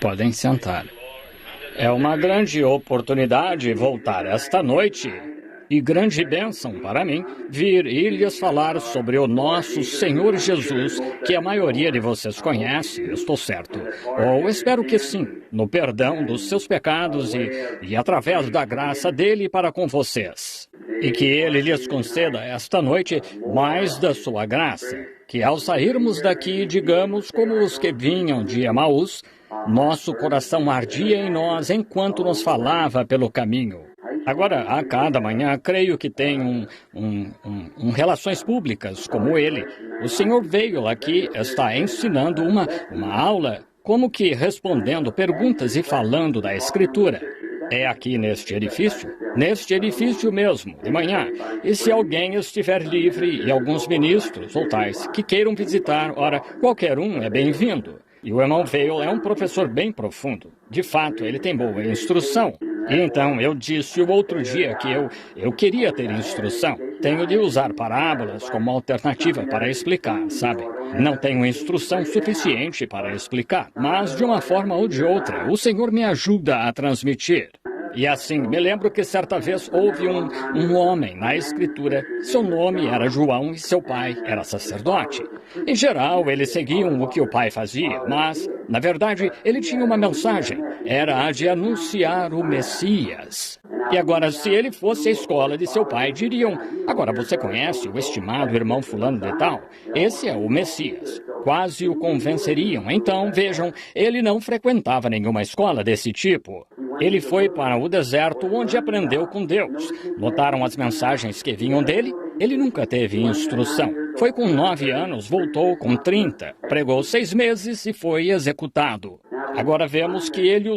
Podem sentar. É uma grande oportunidade voltar esta noite e grande bênção para mim vir e lhes falar sobre o nosso Senhor Jesus, que a maioria de vocês conhece, estou certo. Ou espero que sim, no perdão dos seus pecados e através da graça dele para com vocês. E que ele lhes conceda esta noite mais da sua graça, que ao sairmos daqui, digamos como os que vinham de Emaús, nosso coração ardia em nós enquanto nos falava pelo caminho. Agora, a cada manhã, creio que tem relações públicas como ele. O senhor veio aqui, está ensinando uma aula, como que respondendo perguntas e falando da Escritura. É aqui neste edifício mesmo, de manhã. E se alguém estiver livre e alguns ministros ou tais que queiram visitar, ora, qualquer um é bem-vindo. E o irmão Vail é um professor bem profundo. De fato, ele tem boa instrução. E então, eu disse o outro dia que eu queria ter instrução. Tenho de usar parábolas como alternativa para explicar, sabe? Não tenho instrução suficiente para explicar, mas de uma forma ou de outra, o Senhor me ajuda a transmitir. E assim, me lembro que certa vez houve um homem na Escritura. Seu nome era João e seu pai era sacerdote. Em geral, eles seguiam o que o pai fazia, mas, na verdade, ele tinha uma mensagem. Era a de anunciar o Messias. E agora, se ele fosse à escola de seu pai, diriam: agora você conhece o estimado irmão fulano de tal? Esse é o Messias. Quase o convenceriam. Então, vejam, ele não frequentava nenhuma escola desse tipo. Ele foi para o deserto onde aprendeu com Deus. Notaram as mensagens que vinham dele? Ele nunca teve instrução. Foi com 9 anos, voltou com 30, pregou 6 meses e foi executado. Agora vemos que ele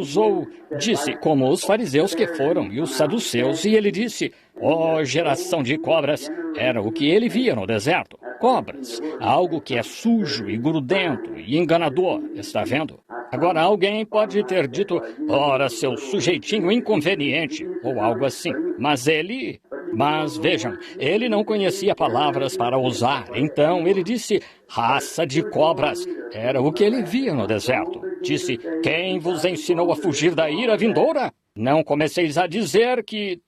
disse, como os fariseus que foram e os saduceus, e ele disse: ó geração de cobras, era o que ele via no deserto. Cobras, algo que é sujo e grudento e enganador, está vendo? Agora alguém pode ter dito: ora, seu sujeitinho inconveniente, ou algo assim. Mas vejam, ele não conhecia palavras para usar. Então ele disse: raça de cobras. Era o que ele via no deserto. Disse: quem vos ensinou a fugir da ira vindoura? Não comeceis a dizer que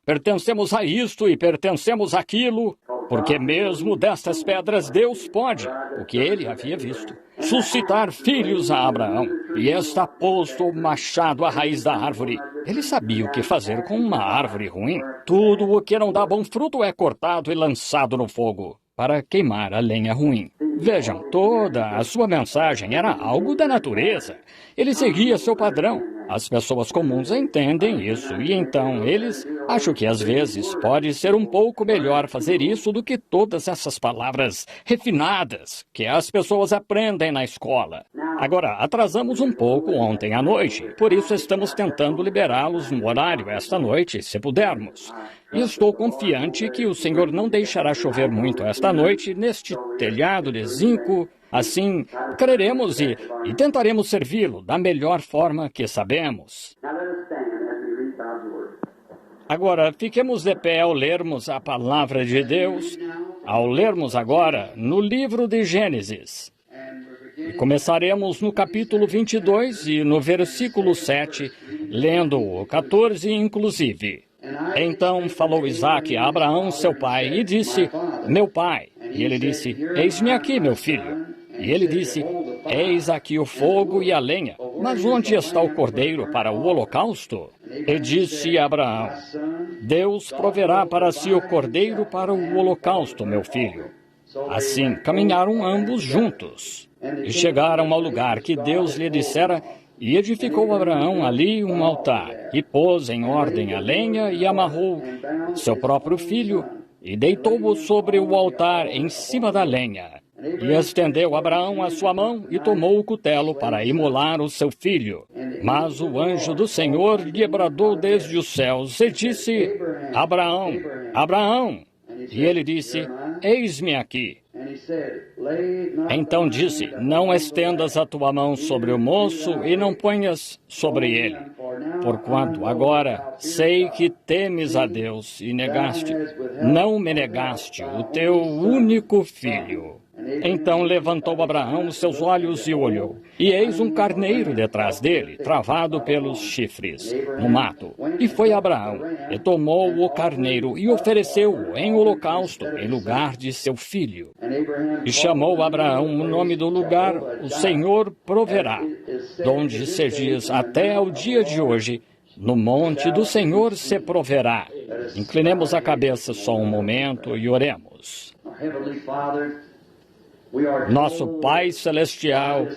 pertencemos a isto e pertencemos àquilo, porque mesmo destas pedras Deus pode, o que ele havia visto, suscitar filhos a Abraão. E está posto o machado à raiz da árvore. Ele sabia o que fazer com uma árvore ruim. Tudo o que não dá bom fruto é cortado e lançado no fogo, para queimar a lenha ruim. Vejam, toda a sua mensagem era algo da natureza. Ele seguia seu padrão. As pessoas comuns entendem isso, e então acho que às vezes pode ser um pouco melhor fazer isso do que todas essas palavras refinadas que as pessoas aprendem na escola. Agora, atrasamos um pouco ontem à noite, por isso estamos tentando liberá-los no horário esta noite, se pudermos. E estou confiante que o Senhor não deixará chover muito esta noite neste telhado de zinco. Assim, creremos e tentaremos servi-lo da melhor forma que sabemos. Agora, fiquemos de pé ao lermos a palavra de Deus, ao lermos agora no livro de Gênesis. E começaremos no capítulo 22 e no versículo 7, lendo o 14 inclusive. Então falou Isaque a Abraão, seu pai, e disse: meu pai. E ele disse: eis-me aqui, meu filho. E ele disse: eis aqui o fogo e a lenha, mas onde está o cordeiro para o holocausto? E disse Abraão: Deus proverá para si o cordeiro para o holocausto, meu filho. Assim caminharam ambos juntos, e chegaram ao lugar que Deus lhe dissera, e edificou Abraão ali um altar, e pôs em ordem a lenha, e amarrou seu próprio filho, e deitou-o sobre o altar em cima da lenha. E estendeu Abraão a sua mão e tomou o cutelo para imolar o seu filho. Mas o anjo do Senhor lhe bradou desde os céus e disse: Abraão, Abraão! E ele disse: eis-me aqui. Então disse: não estendas a tua mão sobre o moço e não ponhas sobre ele, porquanto agora sei que temes a Deus e não me negaste o teu único filho. Então levantou Abraão os seus olhos e olhou, e eis um carneiro detrás dele, travado pelos chifres, no mato. E foi Abraão, e tomou o carneiro, e ofereceu-o em holocausto, em lugar de seu filho. E chamou Abraão o nome do lugar, o Senhor proverá, donde se diz até ao dia de hoje, no monte do Senhor se proverá. Inclinemos a cabeça só um momento e oremos. Nosso Pai Celestial,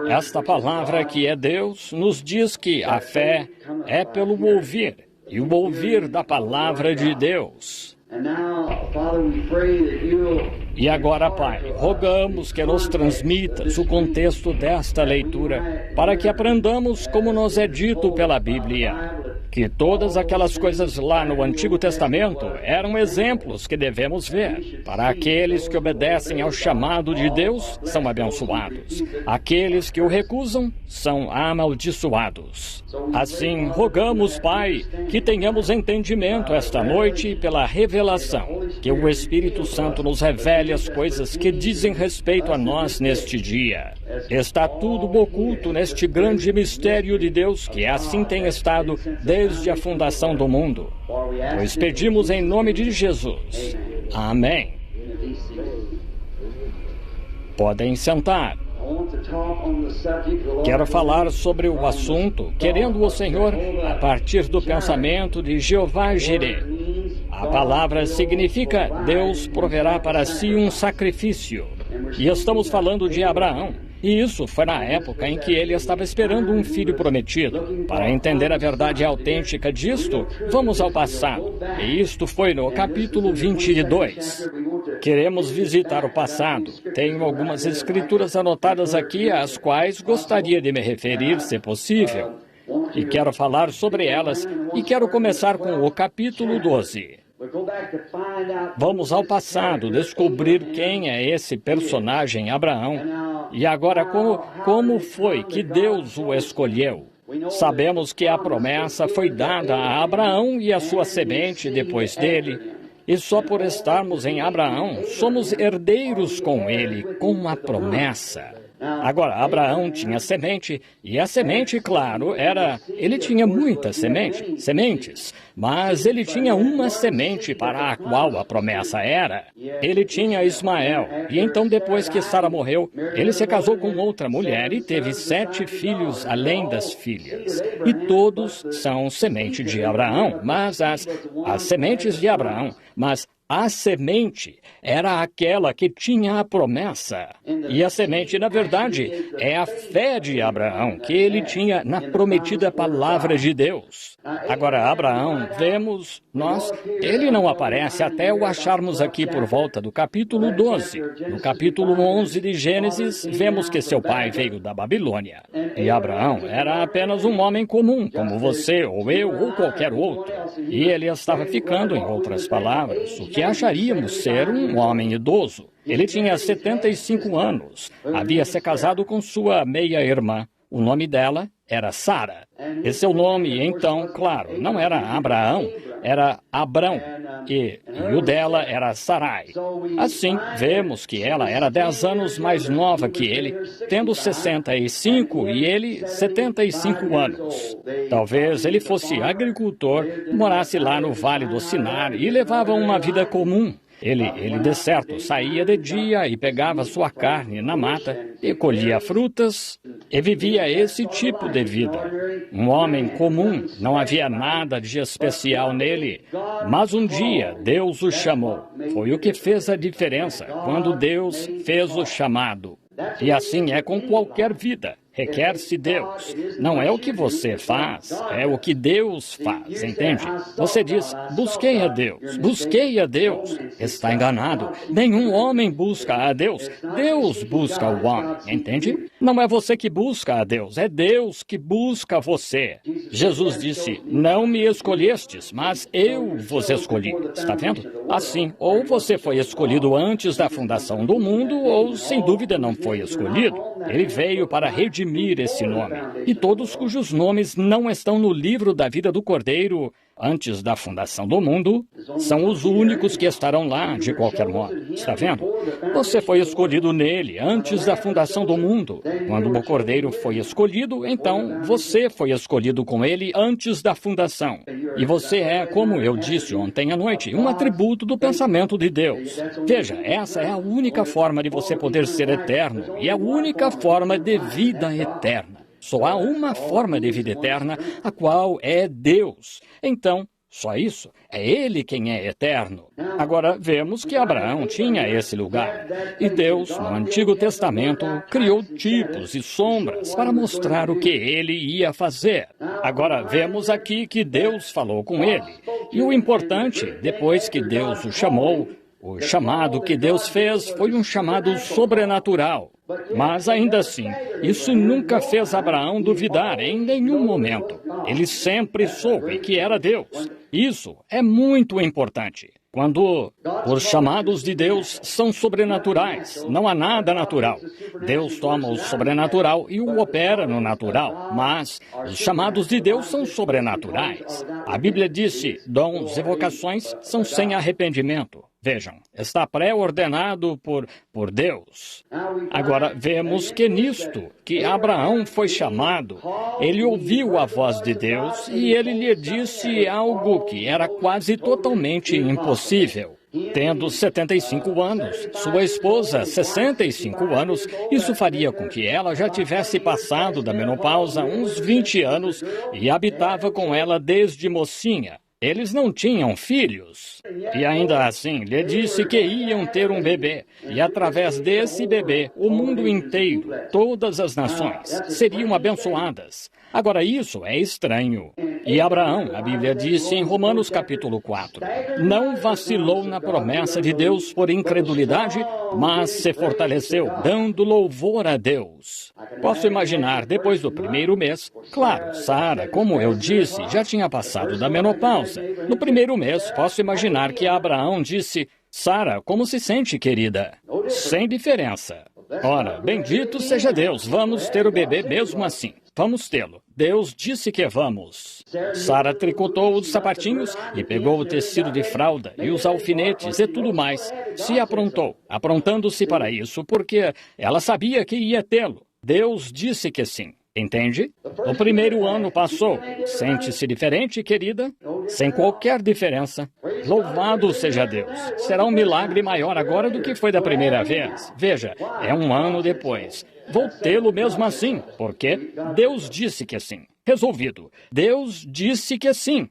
esta palavra que é Deus, nos diz que a fé é pelo ouvir, e o ouvir da palavra de Deus. E agora, Pai, rogamos que nos transmitas o contexto desta leitura, para que aprendamos como nos é dito pela Bíblia, que todas aquelas coisas lá no Antigo Testamento eram exemplos que devemos ver. Para aqueles que obedecem ao chamado de Deus, são abençoados. Aqueles que o recusam, são amaldiçoados. Assim, rogamos, Pai, que tenhamos entendimento esta noite pela revelação, que o Espírito Santo nos revele as coisas que dizem respeito a nós neste dia. Está tudo oculto neste grande mistério de Deus, que assim tem estado desde a fundação do mundo. Pois pedimos em nome de Jesus. Amém. Podem sentar. Quero falar sobre o assunto, querendo o Senhor, a partir do pensamento de Jeová Jireh. A palavra significa Deus proverá para si um sacrifício. E estamos falando de Abraão. E isso foi na época em que ele estava esperando um filho prometido. Para entender a verdade autêntica disto, vamos ao passado. E isto foi no capítulo 22. Queremos visitar o passado. Tenho algumas escrituras anotadas aqui, às quais gostaria de me referir, se possível. E quero falar sobre elas, e quero começar com o capítulo 12. Vamos ao passado, descobrir quem é esse personagem Abraão. E agora, como foi que Deus o escolheu? Sabemos que a promessa foi dada a Abraão e a sua semente depois dele. E só por estarmos em Abraão, somos herdeiros com ele, com a promessa. Agora, Abraão tinha semente, e a semente, claro, ele tinha muitas sementes, mas ele tinha uma semente para a qual a promessa era. Ele tinha Ismael, e então depois que Sara morreu, ele se casou com outra mulher e teve 7 filhos além das filhas. E todos são semente de Abraão, mas as sementes de Abraão, mas a semente era aquela que tinha a promessa. E a semente, na verdade, é a fé de Abraão, que ele tinha na prometida palavra de Deus. Agora, Abraão, ele não aparece até o acharmos aqui por volta do capítulo 12. No capítulo 11 de Gênesis, vemos que seu pai veio da Babilônia. E Abraão era apenas um homem comum, como você, ou eu, ou qualquer outro. E ele estava ficando, em outras palavras, o que acharíamos ser um homem idoso. Ele tinha 75 anos, havia se casado com sua meia-irmã. O nome dela era Sara. E seu nome, então, claro, não era Abraão, era Abrão. E o dela era Sarai. Assim, vemos que ela era 10 anos mais nova que ele, tendo 65 e ele 75 anos. Talvez ele fosse agricultor, morasse lá no Vale do Sinar e levava uma vida comum. Ele, de certo, saía de dia e pegava sua carne na mata e colhia frutas e vivia esse tipo de vida. Um homem comum, não havia nada de especial nele. Mas um dia Deus o chamou. Foi o que fez a diferença quando Deus fez o chamado. E assim é com qualquer vida. Requer-se Deus. Não é o que você faz, é o que Deus faz, entende? Você diz, busquei a Deus, busquei a Deus. Está enganado. Nenhum homem busca a Deus. Deus busca o homem, entende? Não é você que busca a Deus, é Deus que busca você. Jesus disse, não me escolhestes, mas eu vos escolhi. Está vendo? Assim, ou você foi escolhido antes da fundação do mundo, ou sem dúvida não foi escolhido. Ele veio para redimir esse nome. E todos cujos nomes não estão no livro da vida do Cordeiro antes da fundação do mundo, são os únicos que estarão lá de qualquer modo. Está vendo? Você foi escolhido nele antes da fundação do mundo. Quando o Cordeiro foi escolhido, então você foi escolhido com ele antes da fundação. E você é, como eu disse ontem à noite, um atributo do pensamento de Deus. Veja, essa é a única forma de você poder ser eterno e a única forma de vida eterna. Só há uma forma de vida eterna, a qual é Deus. Então, só isso. É Ele quem é eterno. Agora, vemos que Abraão tinha esse lugar. E Deus, no Antigo Testamento, criou tipos e sombras para mostrar o que Ele ia fazer. Agora, vemos aqui que Deus falou com ele. E o importante, depois que Deus o chamou, o chamado que Deus fez foi um chamado sobrenatural. Mas ainda assim, isso nunca fez Abraão duvidar em nenhum momento. Ele sempre soube que era Deus. Isso é muito importante. Quando os chamados de Deus são sobrenaturais, não há nada natural. Deus toma o sobrenatural e o opera no natural, mas os chamados de Deus são sobrenaturais. A Bíblia disse, dons e vocações são sem arrependimento. Vejam, está pré-ordenado por Deus. Agora, vemos que nisto, que Abraão foi chamado, ele ouviu a voz de Deus e ele lhe disse algo que era quase totalmente impossível. Tendo 75 anos, sua esposa 65 anos, isso faria com que ela já tivesse passado da menopausa uns 20 anos e habitava com ela desde mocinha. Eles não tinham filhos. E ainda assim, lhe disse que iam ter um bebê. E através desse bebê, o mundo inteiro, todas as nações, seriam abençoadas. Agora, isso é estranho. E Abraão, a Bíblia disse em Romanos capítulo 4, não vacilou na promessa de Deus por incredulidade, mas se fortaleceu, dando louvor a Deus. Posso imaginar, depois do primeiro mês, claro, Sara, como eu disse, já tinha passado da menopausa. No primeiro mês, posso imaginar que Abraão disse, Sara, como se sente, querida? Sem diferença. Ora, bendito seja Deus, vamos ter o bebê mesmo assim. Vamos tê-lo. Deus disse que vamos. Sara tricotou os sapatinhos e pegou o tecido de fralda e os alfinetes e tudo mais. Se aprontou, aprontando-se para isso, porque ela sabia que ia tê-lo. Deus disse que sim. Entende? O primeiro ano passou. Sente-se diferente, querida? Sem qualquer diferença. Louvado seja Deus. Será um milagre maior agora do que foi da primeira vez. Veja, é um ano depois. Vou tê-lo mesmo assim, porque Deus disse que sim. Resolvido. Deus disse que sim.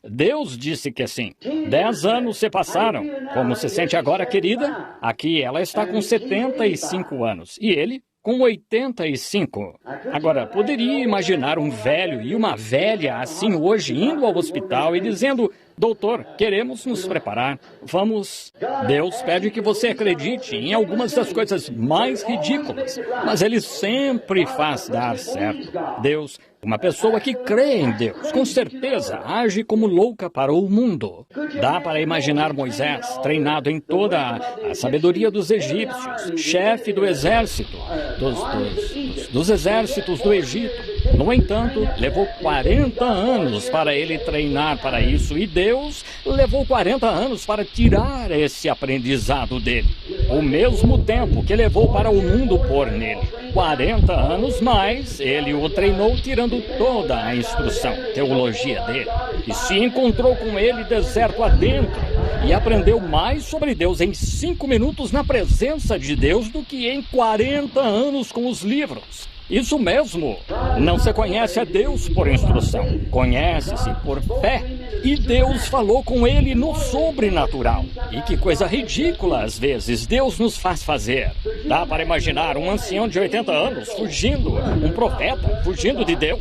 Deus disse que sim. 10 anos se passaram. Como se sente agora, querida? Aqui ela está com 75 anos. E ele com 85. Agora, poderia imaginar um velho e uma velha assim hoje indo ao hospital e dizendo, doutor, queremos nos preparar, vamos... Deus pede que você acredite em algumas das coisas mais ridículas, mas Ele sempre faz dar certo. Deus, uma pessoa que crê em Deus, com certeza, age como louca para o mundo. Dá para imaginar Moisés, treinado em toda a sabedoria dos egípcios, chefe do exército, dos exércitos do Egito. No entanto, levou 40 anos para ele treinar para isso e Deus levou 40 anos para tirar esse aprendizado dele. O mesmo tempo que levou para o mundo pôr nele. 40 anos mais, ele o treinou tirando toda a instrução, teologia dele. E se encontrou com ele deserto adentro e aprendeu mais sobre Deus em 5 minutos na presença de Deus do que em 40 anos com os livros. Isso mesmo. Não se conhece a Deus por instrução. Conhece-se por fé. E Deus falou com ele no sobrenatural. E que coisa ridícula, às vezes, Deus nos faz fazer. Dá para imaginar um ancião de 80 anos fugindo, um profeta fugindo de Deus.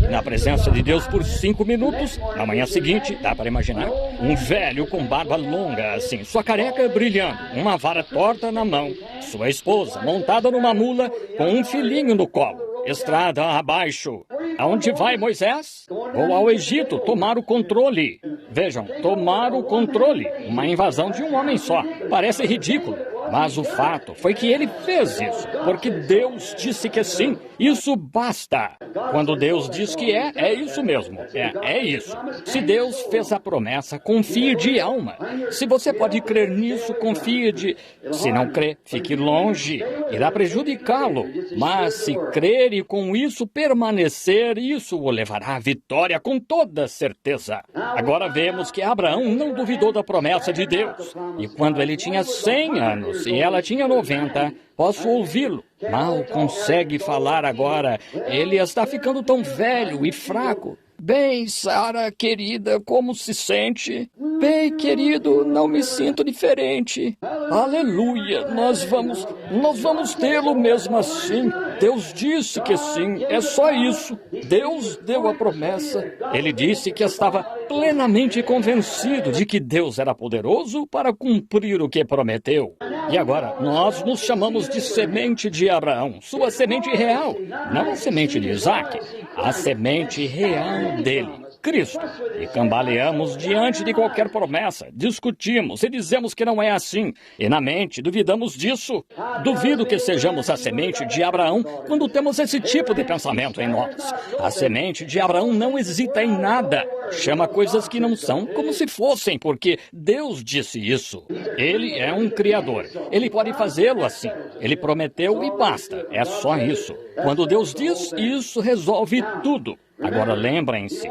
Na presença de Deus por 5 minutos. Na manhã seguinte, dá para imaginar um velho com barba longa assim, sua careca brilhando, uma vara torta na mão. Sua esposa montada numa mula com um filhinho no colo. Estrada abaixo. Aonde vai Moisés? Vou ao Egito tomar o controle. Vejam, tomar o controle. Uma invasão de um homem só. Parece ridículo. Mas o fato foi que ele fez isso, porque Deus disse que sim. Isso basta. Quando Deus diz que é isso mesmo. É isso. Se Deus fez a promessa, confie de alma. Se você pode crer nisso, confie de... Se não crer, fique longe. Irá prejudicá-lo. Mas se crer e com isso permanecer, isso o levará à vitória com toda certeza. Agora vemos que Abraão não duvidou da promessa de Deus. E quando ele tinha 100 anos e ela tinha 90, posso ouvi-lo. Mal consegue falar agora. Ele está ficando tão velho e fraco. Bem, Sara, querida, como se sente? Bem, querido, não me sinto diferente. Aleluia, nós vamos tê-lo mesmo assim. Deus disse que sim, é só isso. Deus deu a promessa. Ele disse que estava plenamente convencido de que Deus era poderoso para cumprir o que prometeu. E agora, nós nos chamamos de semente de Abraão, sua semente real, não a semente de Isaac, a semente real dele, Cristo. E cambaleamos diante de qualquer promessa, discutimos e dizemos que não é assim. E na mente duvidamos disso. Duvido que sejamos a semente de Abraão quando temos esse tipo de pensamento em nós. A semente de Abraão não hesita em nada. Chama coisas que não são como se fossem, porque Deus disse isso. Ele é um criador. Ele pode fazê-lo assim. Ele prometeu e basta. É só isso. Quando Deus diz, isso resolve tudo. Agora lembrem-se,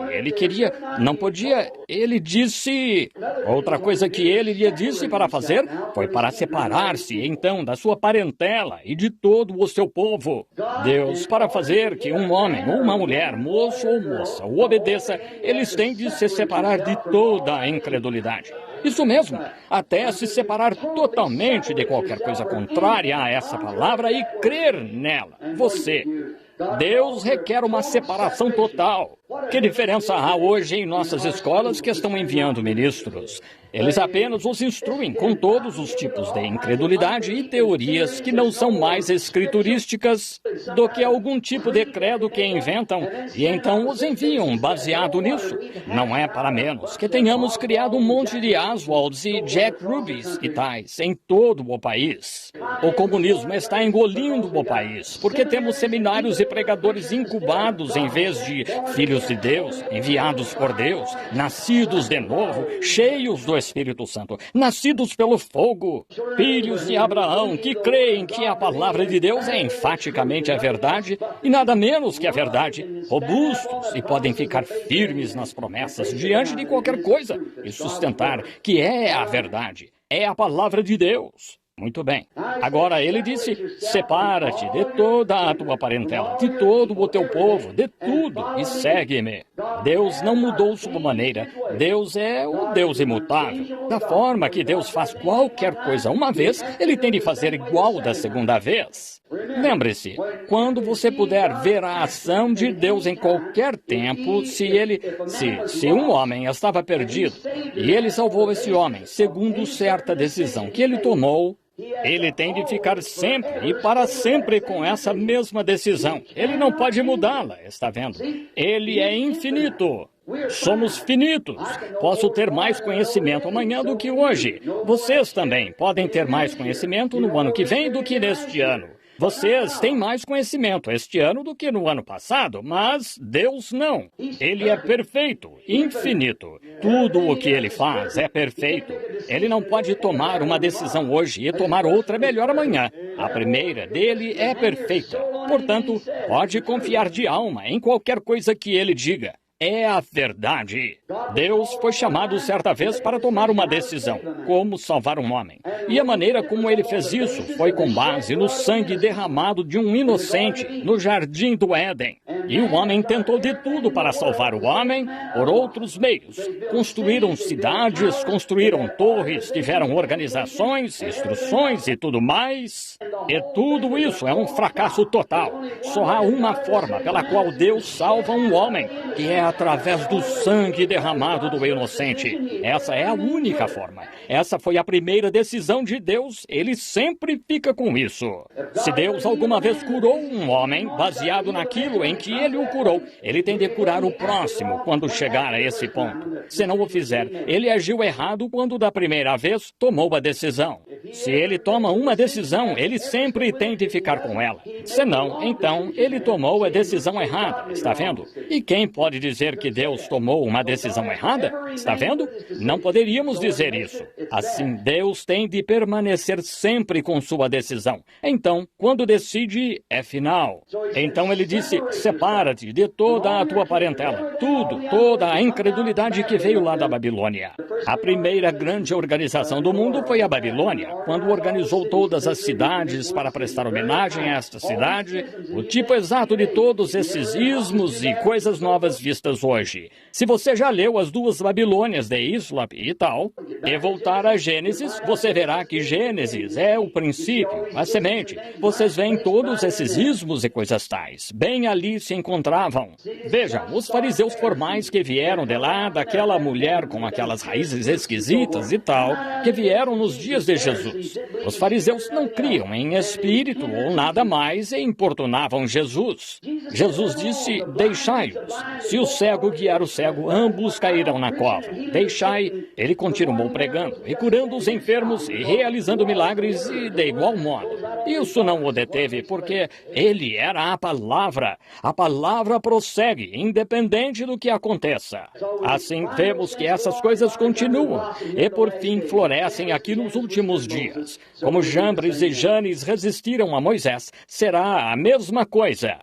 não podia, ele disse... Outra coisa que ele lhe disse para fazer foi para separar-se, então, da sua parentela e de todo o seu povo. Deus, para fazer que um homem ou uma mulher, moço ou moça, o obedeça, eles têm de se separar de toda a incredulidade. Isso mesmo, até se separar totalmente de qualquer coisa contrária a essa palavra e crer nela. Deus requer uma separação total. Que diferença há hoje em nossas escolas que estão enviando ministros? Eles apenas os instruem com todos os tipos de incredulidade e teorias que não são mais escriturísticas do que algum tipo de credo que inventam e então os enviam baseado nisso. Não é para menos que tenhamos criado um monte de Oswalds e Jack Rubys e tais em todo o país. O comunismo está engolindo o país porque temos seminários e pregadores incubados em vez de filhos de Deus, enviados por Deus, nascidos de novo, cheios do Espírito Santo, nascidos pelo fogo, filhos de Abraão que creem que a palavra de Deus é enfaticamente a verdade e nada menos que a verdade, robustos e podem ficar firmes nas promessas diante de qualquer coisa e sustentar que é a verdade, é a palavra de Deus. Muito bem. Agora ele disse, separa-te de toda a tua parentela, de todo o teu povo, de tudo, e segue-me. Deus não mudou sua maneira. Deus é o Deus imutável. Da forma que Deus faz qualquer coisa uma vez, ele tem de fazer igual da segunda vez. Lembre-se, quando você puder ver a ação de Deus em qualquer tempo, se um homem estava perdido, e ele salvou esse homem, segundo certa decisão que ele tomou, ele tem de ficar sempre e para sempre com essa mesma decisão. Ele não pode mudá-la, está vendo? Ele é infinito. Somos finitos. Posso ter mais conhecimento amanhã do que hoje. Vocês também podem ter mais conhecimento no ano que vem do que neste ano. Vocês têm mais conhecimento este ano do que no ano passado, mas Deus não. Ele é perfeito, infinito. Tudo o que ele faz é perfeito. Ele não pode tomar uma decisão hoje e tomar outra melhor amanhã. A primeira dele é perfeita. Portanto, pode confiar de alma em qualquer coisa que ele diga. É a verdade. Deus foi chamado certa vez para tomar uma decisão, como salvar um homem. E a maneira como ele fez isso foi com base no sangue derramado de um inocente no jardim do Éden. E o homem tentou de tudo para salvar o homem por outros meios. Construíram cidades, construíram torres, tiveram organizações, instruções e tudo mais. E tudo isso é um fracasso total. Só há uma forma pela qual Deus salva um homem, que é através do sangue derramado do inocente. Essa é a única forma. Essa foi a primeira decisão de Deus. Ele sempre fica com isso. Se Deus alguma vez curou um homem, baseado naquilo em que ele o curou, ele tem de curar o próximo quando chegar a esse ponto. Se não o fizer, ele agiu errado quando da primeira vez tomou a decisão. Se ele toma uma decisão, ele sempre tem de ficar com ela. Se não, então ele tomou a decisão errada. Está vendo? E quem pode dizer que Deus tomou uma decisão errada? Está vendo? Não poderíamos dizer isso. Assim, Deus tem de permanecer sempre com sua decisão. Então, quando decide, é final. Então ele disse, separa-te de toda a tua parentela, toda a incredulidade que veio lá da Babilônia. A primeira grande organização do mundo foi a Babilônia, quando organizou todas as cidades para prestar homenagem a esta cidade, o tipo exato de todos esses ismos e coisas novas vistas hoje. Se você já leu as duas Babilônias de Islap e tal, e voltar a Gênesis, você verá que Gênesis é o princípio, a semente. Vocês veem todos esses ismos e coisas tais. Bem ali se encontravam. Vejam, os fariseus formais que vieram de lá, daquela mulher com aquelas raízes esquisitas e tal, que vieram nos dias de Jesus. Os fariseus não criam em espírito ou nada mais e importunavam Jesus. Jesus disse, deixai-os. Se o cego guiar o cego, ambos cairão na cova. Deixai. Ele continuou pregando e curando os enfermos e realizando milagres e de igual modo. Isso não o deteve porque ele era a palavra. A palavra prossegue, independente do que aconteça. Assim, vemos que essas coisas continuam e, por fim, florescem aqui nos últimos dias. Como Jambres e Janes resistiram a Moisés, será a mesma coisa.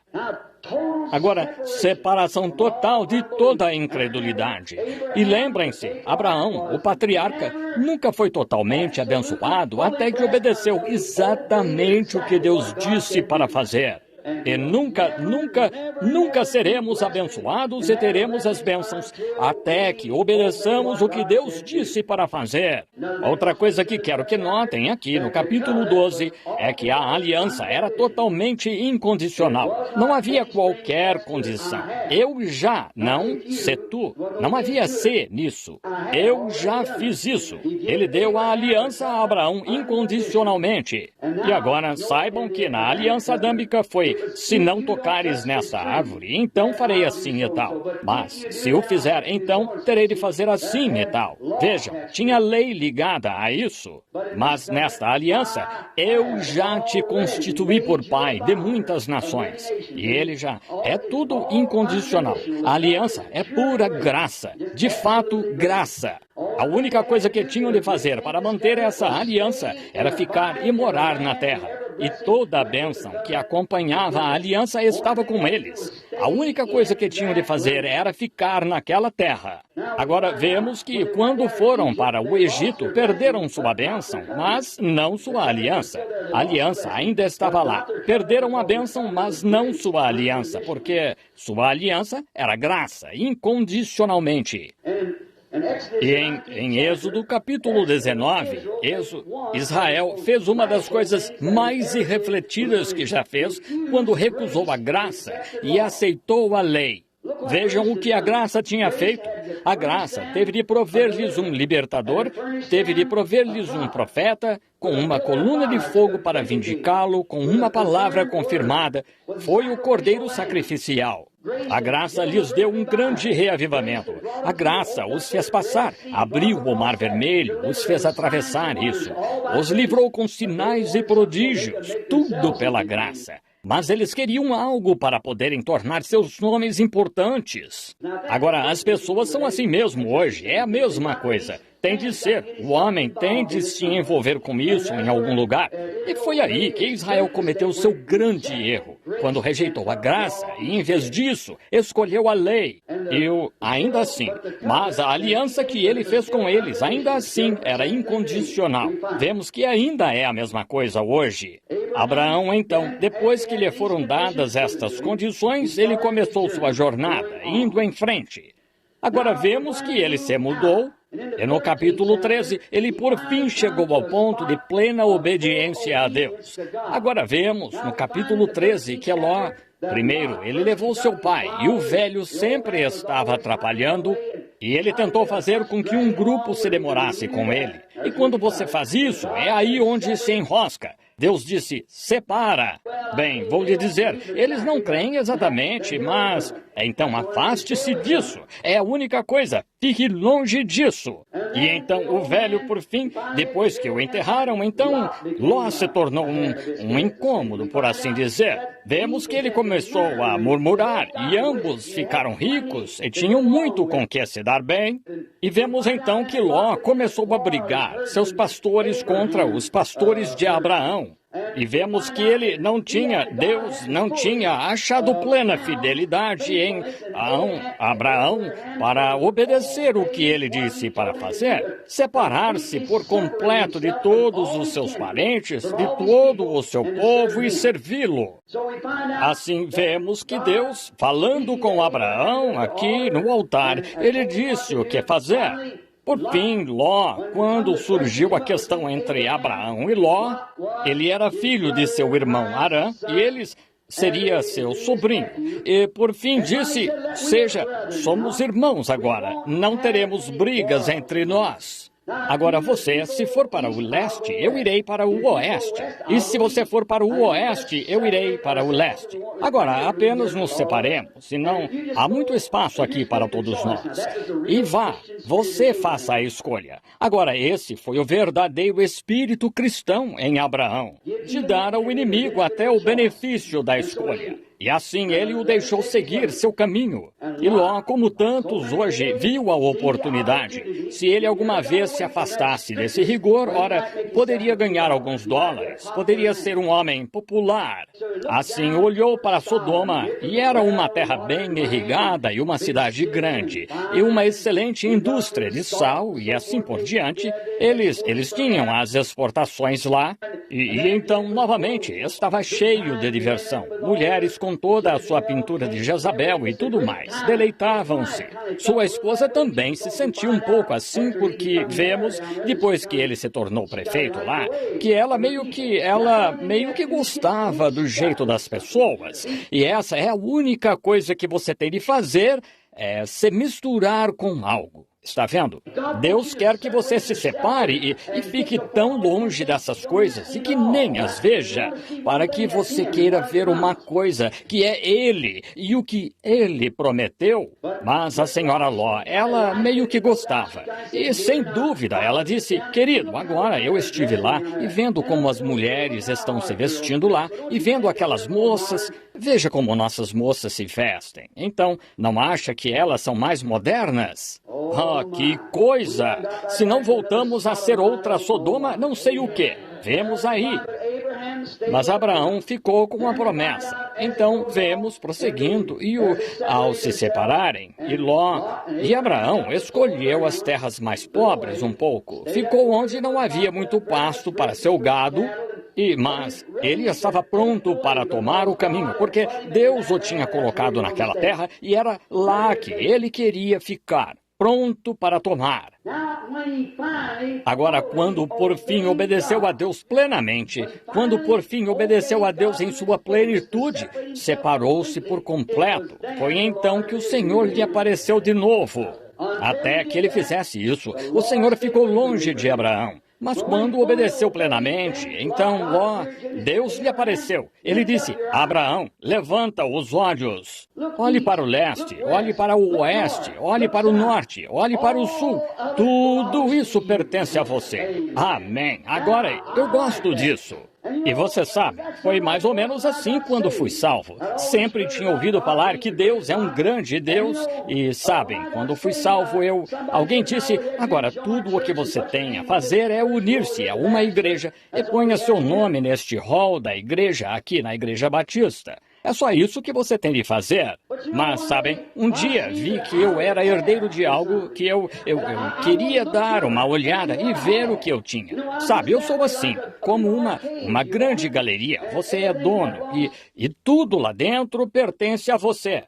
Agora, separação total de toda a incredulidade. E lembrem-se, Abraão, o patriarca, nunca foi totalmente abençoado até que obedeceu exatamente o que Deus disse para fazer. E nunca seremos abençoados e teremos as bênçãos até que obedeçamos o que Deus disse para fazer. Outra coisa que quero que notem aqui no capítulo 12 é que a aliança era totalmente incondicional. Não havia qualquer condição. Eu já, não se tu. Não havia se nisso. Eu já fiz isso. Ele deu a aliança a Abraão incondicionalmente. E agora saibam que na aliança adâmica foi: se não tocares nessa árvore, então farei assim e tal. Mas, se o fizer, então terei de fazer assim e tal. Vejam, tinha lei ligada a isso. Mas nesta aliança, eu já te constituí por pai de muitas nações. E ele já é tudo incondicional. A aliança é pura graça. De fato, graça. A única coisa que tinham de fazer para manter essa aliança era ficar e morar na terra. E toda a bênção que acompanhava a aliança estava com eles. A única coisa que tinham de fazer era ficar naquela terra. Agora vemos que quando foram para o Egito, perderam sua bênção, mas não sua aliança. A aliança ainda estava lá. Perderam a bênção, mas não sua aliança, porque sua aliança era graça, incondicionalmente. E em Êxodo capítulo 19, Israel fez uma das coisas mais irrefletidas que já fez quando recusou a graça e aceitou a lei. Vejam o que a graça tinha feito. A graça teve de prover-lhes um libertador, teve de prover-lhes um profeta, com uma coluna de fogo para vindicá-lo, com uma palavra confirmada. Foi o cordeiro sacrificial. A graça lhes deu um grande reavivamento. A graça os fez passar, abriu o mar vermelho, os fez atravessar isso. Os livrou com sinais e prodígios, tudo pela graça. Mas eles queriam algo para poderem tornar seus nomes importantes. Agora, as pessoas são assim mesmo hoje, é a mesma coisa. Tem de ser. O homem tem de se envolver com isso em algum lugar. E foi aí que Israel cometeu seu grande erro, quando rejeitou a graça e, em vez disso, escolheu a lei. Ainda assim, mas a aliança que ele fez com eles, ainda assim, era incondicional. Vemos que ainda é a mesma coisa hoje. Abraão, então, depois que lhe foram dadas estas condições, ele começou sua jornada, indo em frente. Agora vemos que ele se mudou E no capítulo 13, ele por fim chegou ao ponto de plena obediência a Deus. Agora vemos no capítulo 13 que Ló, primeiro, ele levou seu pai, e o velho sempre estava atrapalhando, e ele tentou fazer com que um grupo se demorasse com ele. E quando você faz isso, é aí onde se enrosca. Deus disse, separa. Bem, vou lhe dizer, eles não creem exatamente, mas... Então afaste-se disso. É a única coisa. Fique longe disso. E então o velho, por fim, depois que o enterraram, então Ló se tornou um incômodo, por assim dizer. Vemos que ele começou a murmurar e ambos ficaram ricos e tinham muito com que se dar bem. E vemos então que Ló começou a brigar seus pastores contra os pastores de Abraão. E vemos que Deus não tinha achado plena fidelidade em Abraão para obedecer o que ele disse para fazer, separar-se por completo de todos os seus parentes, de todo o seu povo e servi-lo. Assim vemos que Deus, falando com Abraão aqui no altar, ele disse o que fazer. Por fim, Ló, quando surgiu a questão entre Abraão e Ló, ele era filho de seu irmão Arã e eles seria seu sobrinho. E por fim disse, somos irmãos agora, não teremos brigas entre nós. Agora você, se for para o leste, eu irei para o oeste. E se você for para o oeste, eu irei para o leste. Agora, apenas nos separemos, senão há muito espaço aqui para todos nós. E vá, você faça a escolha. Agora, esse foi o verdadeiro espírito cristão em Abraão, de dar ao inimigo até o benefício da escolha. E assim ele o deixou seguir seu caminho. E Ló, como tantos hoje, viu a oportunidade. Se ele alguma vez se afastasse desse rigor, ora, poderia ganhar alguns dólares, poderia ser um homem popular. Assim olhou para Sodoma, e era uma terra bem irrigada e uma cidade grande, e uma excelente indústria de sal, e assim por diante. Eles tinham as exportações lá, e então, novamente, estava cheio de diversão. Mulheres com toda a sua pintura de Jezabel e tudo mais, deleitavam-se. Sua esposa também se sentiu um pouco assim, porque vemos, depois que ele se tornou prefeito lá, que ela meio que gostava do jeito das pessoas. E essa é a única coisa que você tem de fazer, é se misturar com algo. Está vendo? Deus quer que você se separe e fique tão longe dessas coisas e que nem as veja, para que você queira ver uma coisa que é Ele e o que Ele prometeu. Mas a senhora Ló, ela meio que gostava. E sem dúvida, ela disse, querido, agora eu estive lá e vendo como as mulheres estão se vestindo lá e vendo aquelas moças, veja como nossas moças se vestem. Então, não acha que elas são mais modernas? Ah, que coisa! Se não voltamos a ser outra Sodoma, não sei o quê. Vemos aí. Mas Abraão ficou com a promessa. Então, vemos prosseguindo, ao se separarem, Ló e Abraão escolheu as terras mais pobres um pouco. Ficou onde não havia muito pasto para seu gado, mas ele estava pronto para tomar o caminho, porque Deus o tinha colocado naquela terra e era lá que ele queria ficar. Pronto para tomar. Agora, quando por fim obedeceu a Deus plenamente, quando por fim obedeceu a Deus em sua plenitude, separou-se por completo. Foi então que o Senhor lhe apareceu de novo. Até que ele fizesse isso, o Senhor ficou longe de Abraão. Mas quando obedeceu plenamente, então Deus lhe apareceu. Ele disse, Abraão, levanta os olhos. Olhe para o leste, olhe para o oeste, olhe para o norte, olhe para o sul. Tudo isso pertence a você. Amém. Agora, eu gosto disso. E você sabe, foi mais ou menos assim quando fui salvo. Sempre tinha ouvido falar que Deus é um grande Deus. E sabem, quando fui salvo, alguém disse, agora tudo o que você tem a fazer é unir-se a uma igreja e ponha seu nome neste hall da igreja aqui na Igreja Batista. É só isso que você tem de fazer. Mas, sabem, um dia vi que eu era herdeiro de algo que eu queria dar uma olhada e ver o que eu tinha. Sabe, eu sou assim, como uma grande galeria. Você é dono e tudo lá dentro pertence a você.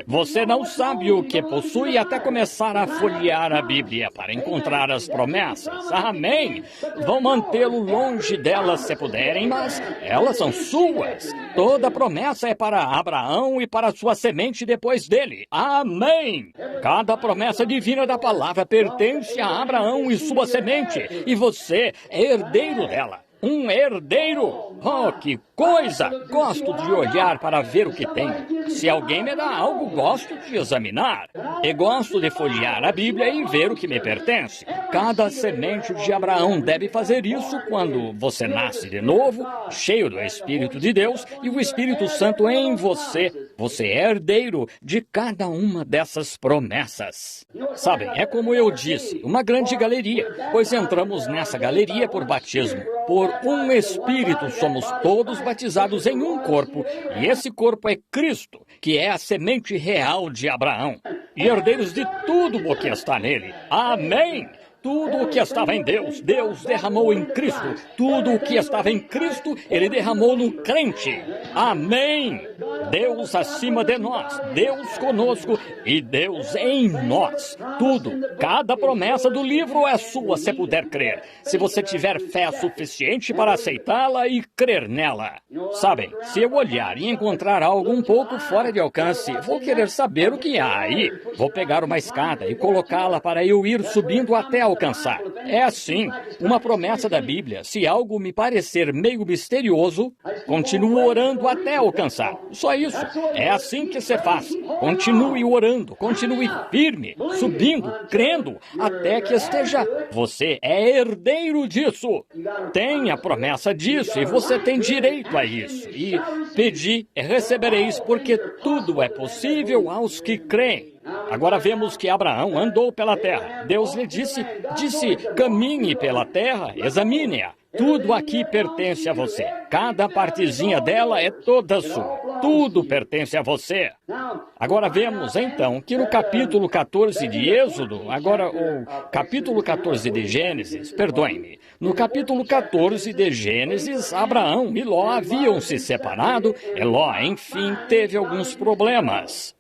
Você não sabe o que possui até começar a folhear a Bíblia para encontrar as promessas. Amém! Vão mantê-lo longe delas se puderem, mas elas são suas. Toda promessa é para Abraão e para sua semente depois dele. Amém! Cada promessa divina da palavra pertence a Abraão e sua semente, e você é herdeiro dela. Um herdeiro! Oh, que coisa! Gosto de olhar para ver o que tem. Se alguém me dá algo, gosto de examinar. E gosto de folhear a Bíblia e ver o que me pertence. Cada semente de Abraão deve fazer isso quando você nasce de novo, cheio do Espírito de Deus e o Espírito Santo em você. Você é herdeiro de cada uma dessas promessas. Sabem, é como eu disse, uma grande galeria, pois entramos nessa galeria por batismo. Por um Espírito somos todos batizados em um corpo, e esse corpo é Cristo, que é a semente real de Abraão, e herdeiros de tudo o que está nele. Amém! Tudo o que estava em Deus, Deus derramou em Cristo. Tudo o que estava em Cristo, Ele derramou no crente. Amém! Deus acima de nós, Deus conosco e Deus em nós. Tudo, cada promessa do livro é sua, se puder crer. Se você tiver fé suficiente para aceitá-la e crer nela. Sabem, se eu olhar e encontrar algo um pouco fora de alcance, vou querer saber o que há aí. Vou pegar uma escada e colocá-la para eu ir subindo até alcançar. É assim, uma promessa da Bíblia. Se algo me parecer meio misterioso, continuo orando até alcançar. Só isso. É assim que se faz. Continue orando, continue firme, subindo, crendo, até que esteja. Você é herdeiro disso. Tem a promessa disso e você tem direito a isso. E pedi e recebereis, porque tudo é possível aos que creem. Agora vemos que Abraão andou pela terra. Deus lhe disse, caminhe pela terra, examine-a. Tudo aqui pertence a você. Cada partezinha dela é toda sua. Tudo pertence a você. Agora vemos, então, que no capítulo 14 de Êxodo, capítulo 14 de Gênesis, perdoe-me, no capítulo 14 de Gênesis, Abraão e Ló haviam se separado, e Ló, enfim, teve alguns problemas.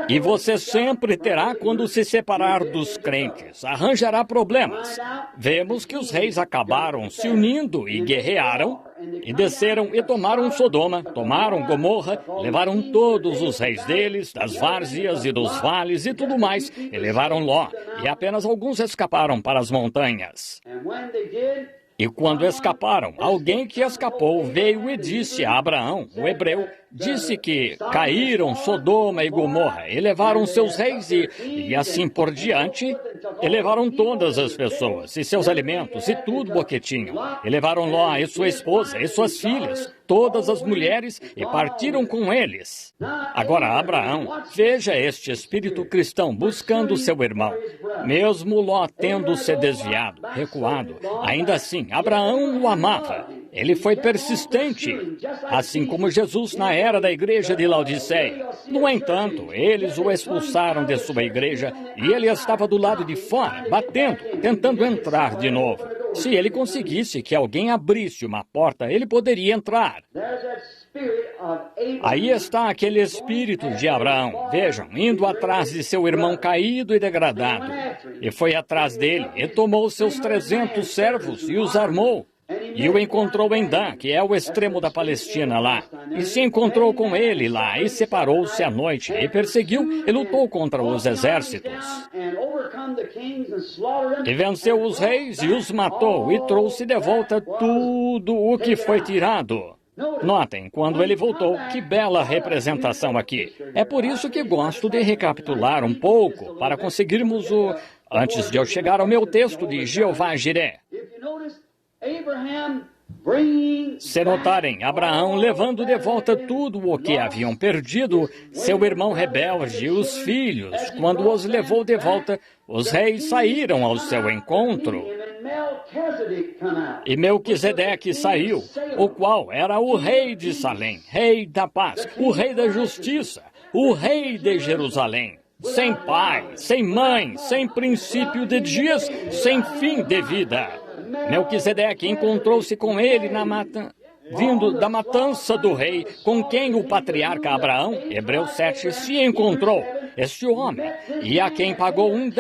E você sempre terá quando se separar dos crentes. Arranjará problemas. Vemos que os reis acabaram se unindo e guerrearam, e desceram e tomaram Sodoma, tomaram Gomorra, levaram todos os reis deles, das várzeas e dos vales e tudo mais, e levaram Ló, e apenas alguns escaparam para as montanhas. E quando escaparam, alguém que escapou veio e disse a Abraão, o hebreu, disse que caíram Sodoma e Gomorra, e levaram seus reis e assim por diante, e levaram todas as pessoas, e seus alimentos, e tudo o que tinham. E levaram Ló e sua esposa, e suas filhas, todas as mulheres, e partiram com eles. Agora Abraão, veja este espírito cristão buscando seu irmão. Mesmo Ló tendo se desviado, recuado, ainda assim, Abraão o amava. Ele foi persistente, assim como Jesus na era da igreja de Laodiceia. No entanto, eles o expulsaram de sua igreja e ele estava do lado de fora, batendo, tentando entrar de novo. Se ele conseguisse que alguém abrisse uma porta, ele poderia entrar. Aí está aquele espírito de Abraão, vejam, indo atrás de seu irmão caído e degradado. E foi atrás dele, e tomou seus 300 servos e os armou. E o encontrou em Dan, que é o extremo da Palestina lá. E se encontrou com ele lá, e separou-se à noite, e perseguiu e lutou contra os exércitos. E venceu os reis e os matou, e trouxe de volta tudo o que foi tirado. Notem, quando ele voltou, que bela representação aqui. É por isso que gosto de recapitular um pouco, para conseguirmos antes de eu chegar ao meu texto de Jeová Jiré. Se notarem, Abraão levando de volta tudo o que haviam perdido, seu irmão rebelde e os filhos, quando os levou de volta, os reis saíram ao seu encontro. E Melquisedeque saiu, o qual era o rei de Salém, rei da paz, o rei da justiça, o rei de Jerusalém. Sem pai, sem mãe, sem princípio de dias, sem fim de vida. Melquisedeque encontrou-se com ele vindo da matança do rei, com quem o patriarca Abraão, Hebreus 7, se encontrou. Este homem, e a quem pagou um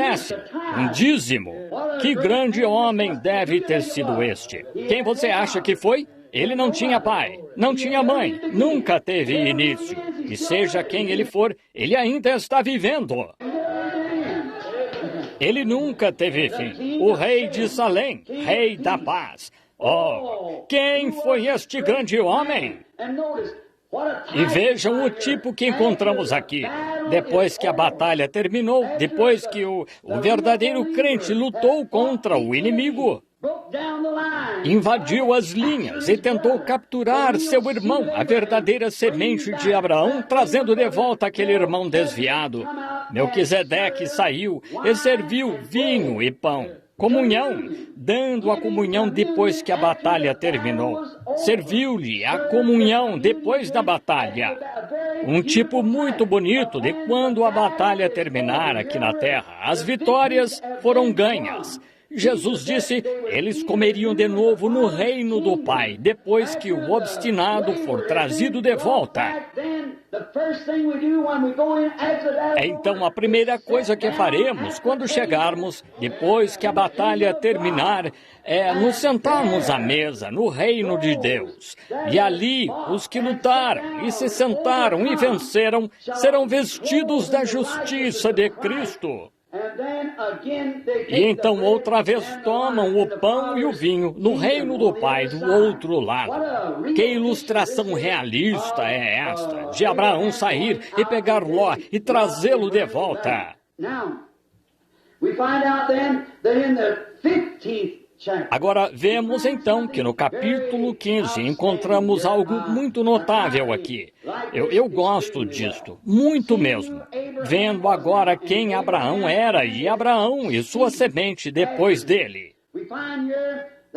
dízimo. Que grande homem deve ter sido este? Quem você acha que foi? Ele não tinha pai, não tinha mãe, nunca teve início. E seja quem ele for, ele ainda está vivendo. Ele nunca teve fim. O rei de Salém, rei da paz. Oh, quem foi este grande homem? E vejam o tipo que encontramos aqui. Depois que a batalha terminou, depois que o verdadeiro crente lutou contra o inimigo, invadiu as linhas e tentou capturar seu irmão, a verdadeira semente de Abraão, trazendo de volta aquele irmão desviado. Melquisedeque saiu e serviu vinho e pão. Comunhão, dando a comunhão depois que a batalha terminou. Serviu-lhe a comunhão depois da batalha. Um tipo muito bonito de quando a batalha terminar aqui na terra. As vitórias foram ganhas. Jesus disse, eles comeriam de novo no reino do Pai, depois que o obstinado for trazido de volta. Então, a primeira coisa que faremos quando chegarmos, depois que a batalha terminar, é nos sentarmos à mesa no reino de Deus. E ali, os que lutaram e se sentaram e venceram, serão vestidos da justiça de Cristo. E então outra vez tomam o pão e o vinho no reino do Pai do outro lado. Que ilustração realista é esta de Abraão sair e pegar Ló e trazê-lo de volta? Agora, vemos então que no capítulo 15 encontramos algo muito notável aqui. Eu gosto disto, muito mesmo. Vendo agora quem Abraão era e Abraão e sua semente depois dele.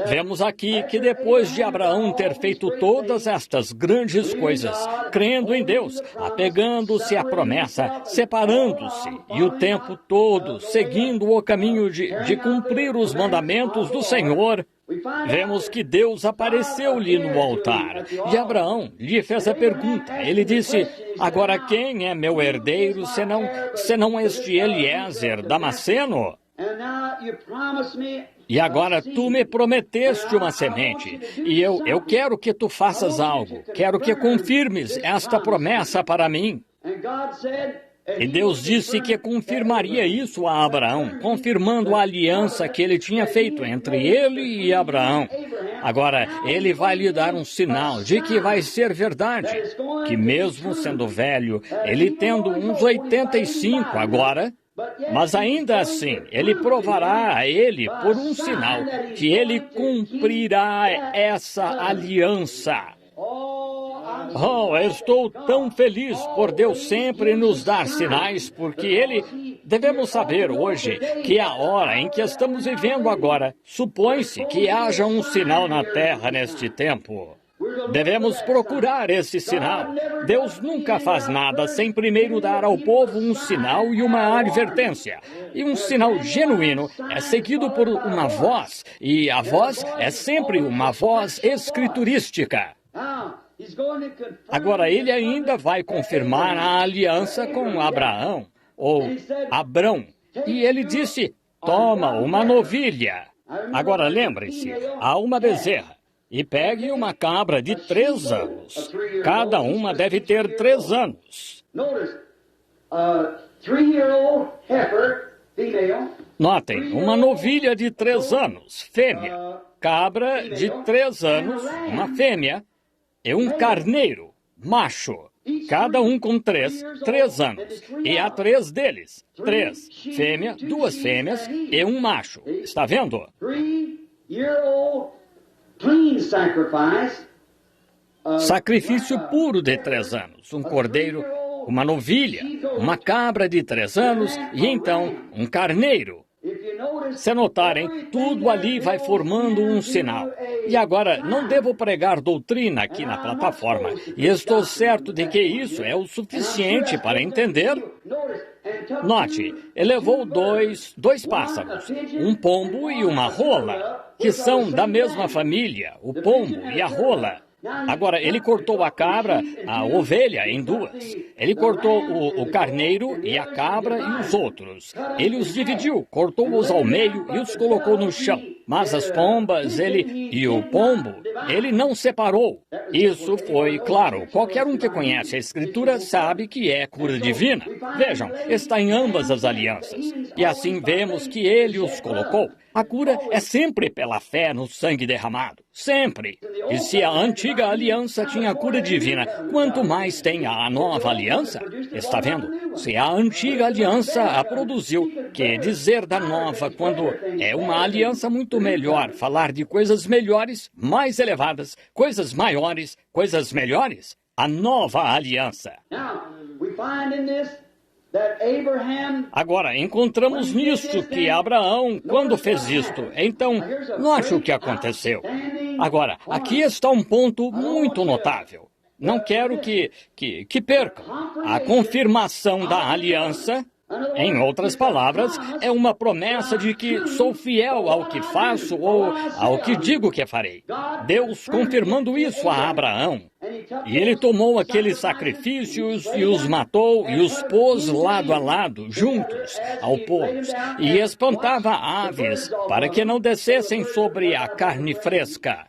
Vemos aqui que depois de Abraão ter feito todas estas grandes coisas, crendo em Deus, apegando-se à promessa, separando-se, e o tempo todo seguindo o caminho de cumprir os mandamentos do Senhor, vemos que Deus apareceu-lhe no altar. E Abraão lhe fez a pergunta. Ele disse, agora quem é meu herdeiro, senão este Eliezer Damasceno? E agora tu me prometeste uma semente, e eu quero que tu faças algo, quero que confirmes esta promessa para mim. E Deus disse que confirmaria isso a Abraão, confirmando a aliança que ele tinha feito entre ele e Abraão. Agora, ele vai lhe dar um sinal de que vai ser verdade, que mesmo sendo velho, ele tendo uns 85 agora, mas ainda assim, ele provará a ele por um sinal que ele cumprirá essa aliança. Oh, estou tão feliz por Deus sempre nos dar sinais, porque devemos saber hoje que a hora em que estamos vivendo agora, supõe-se que haja um sinal na terra neste tempo. Devemos procurar esse sinal. Deus nunca faz nada sem primeiro dar ao povo um sinal e uma advertência. E um sinal genuíno é seguido por uma voz, e a voz é sempre uma voz escriturística. Agora, ele ainda vai confirmar a aliança com Abraão, ou Abrão. E ele disse, toma uma novilha. Agora, lembre-se, há uma bezerra. E pegue uma cabra de 3 anos. Cada uma deve ter 3 anos. Notem, uma novilha de 3 anos, fêmea. Cabra de 3 anos, uma fêmea. E um carneiro, macho. Cada um com 3 anos. E há 3 deles. 3 fêmea, 2 fêmeas e um macho. Está vendo? Sacrifício puro de 3 anos, um cordeiro, uma novilha, uma cabra de 3 anos e então um carneiro. Se notarem, tudo ali vai formando um sinal. E agora, não devo pregar doutrina aqui na plataforma, e estou certo de que isso é o suficiente para entender. Note, ele levou dois pássaros, um pombo e uma rola, que são da mesma família, o pombo e a rola. Agora, ele cortou a cabra, a ovelha, em duas. Ele cortou o carneiro e a cabra e os outros. Ele os dividiu, cortou-os ao meio e os colocou no chão. Mas as pombas, e o pombo, ele não separou. Isso foi claro. Qualquer um que conhece a Escritura sabe que é cura divina. Vejam, está em ambas as alianças. E assim vemos que ele os colocou. A cura é sempre pela fé no sangue derramado. Sempre. E se a antiga aliança tinha cura divina, quanto mais tem a nova aliança? Está vendo? Se a antiga aliança a produziu, que dizer da nova quando é uma aliança muito melhor, falar de coisas melhores, mais elevadas, coisas maiores, coisas melhores? A nova aliança. Agora, encontramos nisto que Abraão, quando fez isto, então, note o que aconteceu. Agora, aqui está um ponto muito notável. Não quero que percam. A confirmação da aliança, em outras palavras, é uma promessa de que sou fiel ao que faço ou ao que digo que farei. Deus confirmando isso a Abraão. E ele tomou aqueles sacrifícios e os matou e os pôs lado a lado, juntos, ao pôs, e espantava aves para que não descessem sobre a carne fresca.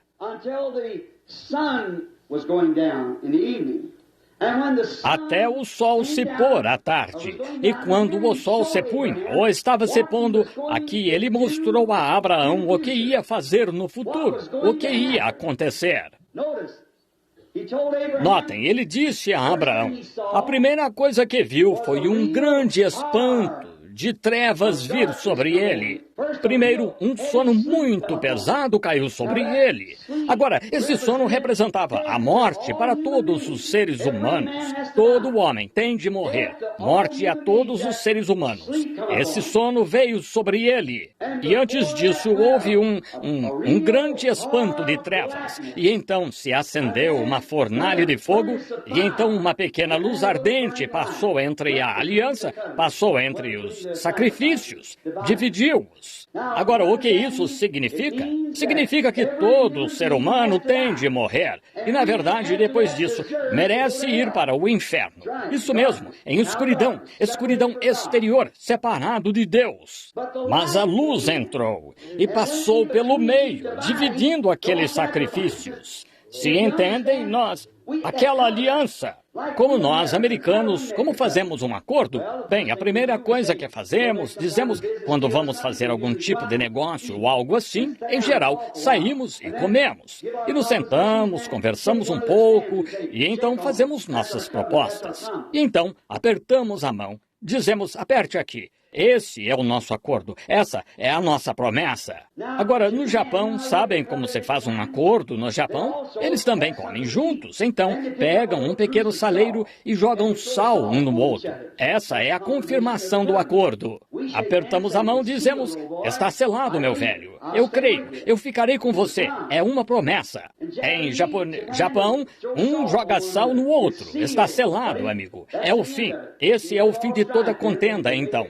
Até o sol se pôr à tarde. E quando o sol se punha, ou estava se pondo, aqui ele mostrou a Abraão o que ia fazer no futuro, o que ia acontecer. Notem, ele disse a Abraão, a primeira coisa que viu foi um grande espanto de trevas vir sobre ele. Primeiro, um sono muito pesado caiu sobre ele. Agora, esse sono representava a morte para todos os seres humanos. Todo homem tem de morrer. Morte a todos os seres humanos. Esse sono veio sobre ele. E antes disso, houve um grande espanto de trevas. E então se acendeu uma fornalha de fogo. E então uma pequena luz ardente passou entre a aliança, passou entre os sacrifícios, dividiu-os. Agora, o que isso significa? Significa que todo ser humano tem de morrer. E, na verdade, depois disso, merece ir para o inferno. Isso mesmo, em escuridão, escuridão exterior, separado de Deus. Mas a luz entrou e passou pelo meio, dividindo aqueles sacrifícios. Se entendem, aquela aliança. Como nós, americanos, como fazemos um acordo? Bem, a primeira coisa que fazemos, dizemos, quando vamos fazer algum tipo de negócio ou algo assim, em geral, saímos e comemos. E nos sentamos, conversamos um pouco, e então fazemos nossas propostas. E então, apertamos a mão, dizemos, aperte aqui. Esse é o nosso acordo. Essa é a nossa promessa. Agora, no Japão, sabem como se faz um acordo no Japão? Eles também comem juntos. Então, pegam um pequeno saleiro e jogam sal um no outro. Essa é a confirmação do acordo. Apertamos a mão e dizemos, está selado, meu velho. Eu creio, eu ficarei com você. É uma promessa. Em Japão, um joga sal no outro. Está selado, amigo. É o fim. Esse é o fim de toda contenda, então.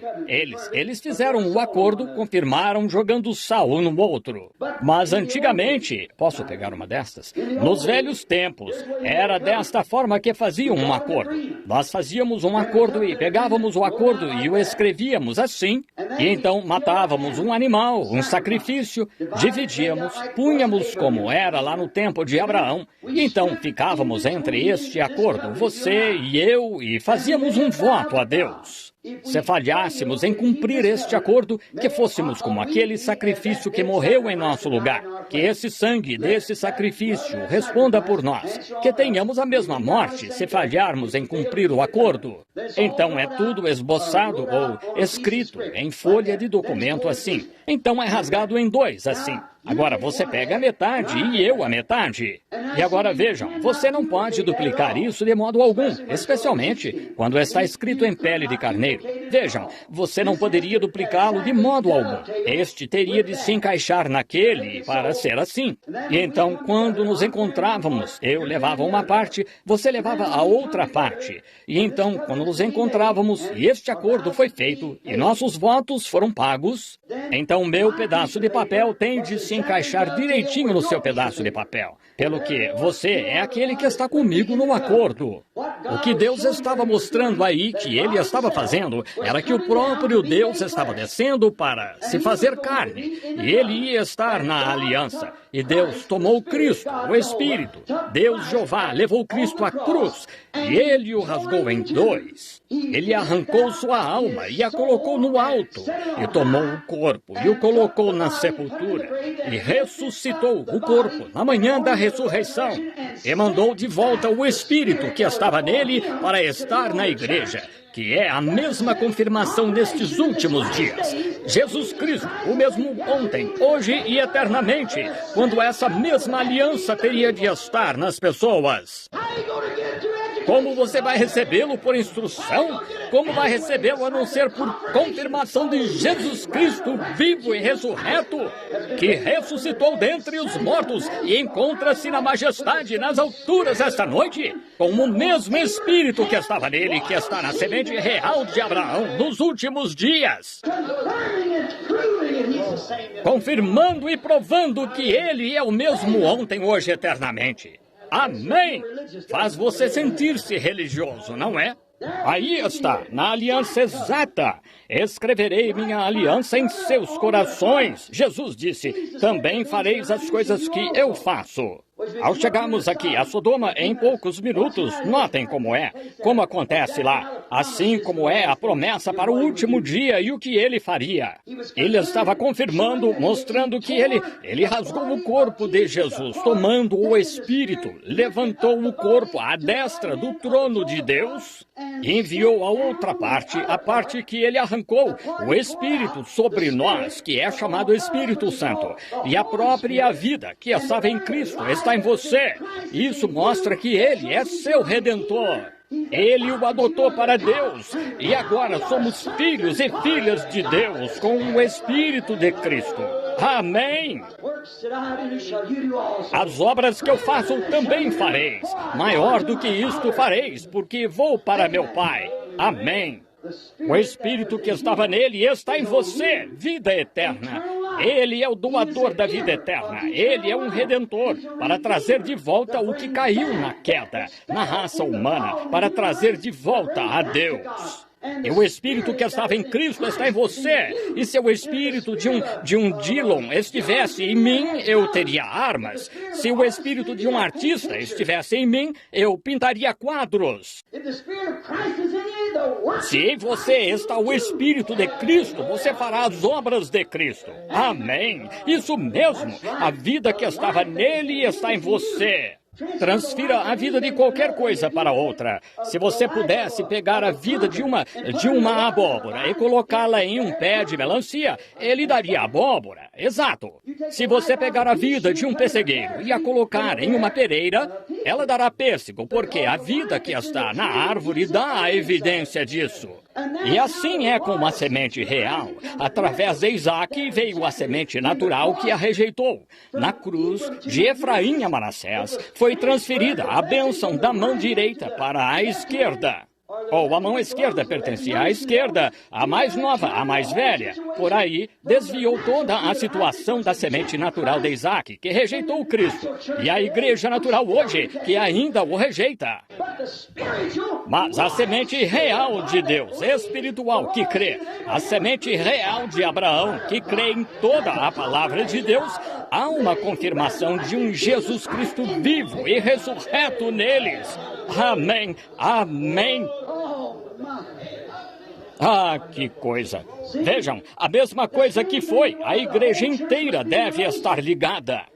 Eles fizeram o acordo, confirmaram jogando sal um no outro. Mas antigamente, posso pegar uma destas? Nos velhos tempos, era desta forma que faziam um acordo. Nós fazíamos um acordo e pegávamos o acordo e o escrevíamos assim. E então matávamos um animal, um sacrifício, dividíamos, punhamos como era lá no tempo de Abraão. E então ficávamos entre este acordo, você e eu, e fazíamos um voto a Deus. Se falhássemos em cumprir este acordo, que fôssemos como aquele sacrifício que morreu em nosso lugar, que esse sangue desse sacrifício responda por nós, que tenhamos a mesma morte se falharmos em cumprir o acordo. Então é tudo esboçado ou escrito em folha de documento assim. Então é rasgado em dois assim. Agora você pega a metade e eu a metade. E agora vejam, você não pode duplicar isso de modo algum, especialmente quando está escrito em pele de carneiro. Vejam, você não poderia duplicá-lo de modo algum. Este teria de se encaixar naquele para ser assim. E então, quando nos encontrávamos, eu levava uma parte, você levava a outra parte. E então, quando nos encontrávamos e este acordo foi feito e nossos votos foram pagos, então meu pedaço de papel tem de se encaixar direitinho no seu pedaço de papel. Pelo que você é aquele que está comigo no acordo. O que Deus estava mostrando aí que ele estava fazendo era que o próprio Deus estava descendo para se fazer carne. E ele ia estar na aliança. E Deus tomou Cristo, o Espírito. Deus Jeová levou Cristo à cruz. E ele o rasgou em dois. Ele arrancou sua alma e a colocou no alto. E tomou o corpo e o colocou na sepultura. E ressuscitou o corpo na manhã da ressurreição. E mandou de volta o Espírito que estava nele para estar na igreja, que é a mesma confirmação nestes últimos dias. Jesus Cristo, o mesmo ontem, hoje e eternamente, quando essa mesma aliança teria de estar nas pessoas. Como você vai recebê-lo por instrução? Como vai recebê-lo a não ser por confirmação de Jesus Cristo vivo e ressurreto, que ressuscitou dentre os mortos e encontra-se na majestade nas alturas esta noite, com o mesmo Espírito que estava nele, que está na semente real de Abraão nos últimos dias, confirmando e provando que ele é o mesmo ontem, hoje e eternamente. Amém! Faz você sentir-se religioso, não é? Aí está, na aliança exata. Escreverei minha aliança em seus corações. Jesus disse, também fareis as coisas que eu faço. Ao chegarmos aqui a Sodoma em poucos minutos, notem como acontece lá, assim como é a promessa para o último dia e o que ele faria. Ele estava confirmando, mostrando que ele rasgou o corpo de Jesus, tomando o Espírito, levantou o corpo à destra do trono de Deus e enviou a outra parte, a parte que ele arrancou, o Espírito sobre nós, que é chamado Espírito Santo, e a própria vida que estava em Cristo está em você. Isso mostra que ele é seu Redentor. Ele o adotou para Deus e agora somos filhos e filhas de Deus com o Espírito de Cristo. Amém! As obras que eu faço também fareis. Maior do que isto fareis, porque vou para meu Pai. Amém! O Espírito que estava nele está em você, vida eterna. Ele é o doador da vida eterna. Ele é um redentor para trazer de volta o que caiu na queda, na raça humana, para trazer de volta a Deus. E o Espírito que estava em Cristo está em você. E se o Espírito de um Dillon estivesse em mim, eu teria armas. Se o Espírito de um artista estivesse em mim, eu pintaria quadros. Se em você está o Espírito de Cristo, você fará as obras de Cristo. Amém. Isso mesmo. A vida que estava nele está em você. Transfira a vida de qualquer coisa para outra. Se você pudesse pegar a vida de uma abóbora e colocá-la em um pé de melancia, ele daria abóbora. Exato. Se você pegar a vida de um pessegueiro e a colocar em uma pereira, ela dará pêssego, porque a vida que está na árvore dá a evidência disso. E assim é com a semente real. Através de Isaac veio a semente natural que a rejeitou. Na cruz de Efraim a Manassés foi transferida a bênção da mão direita para a esquerda. Ou a mão esquerda pertencia à esquerda, a mais nova, a mais velha. Por aí, desviou toda a situação da semente natural de Isaac, que rejeitou Cristo, e a igreja natural hoje, que ainda o rejeita. Mas a semente real de Deus, espiritual, que crê, a semente real de Abraão, que crê em toda a palavra de Deus, há uma confirmação de um Jesus Cristo vivo e ressurreto neles. Amém, amém. Ah, que coisa! Vejam, a mesma coisa que foi, a igreja inteira deve estar ligada.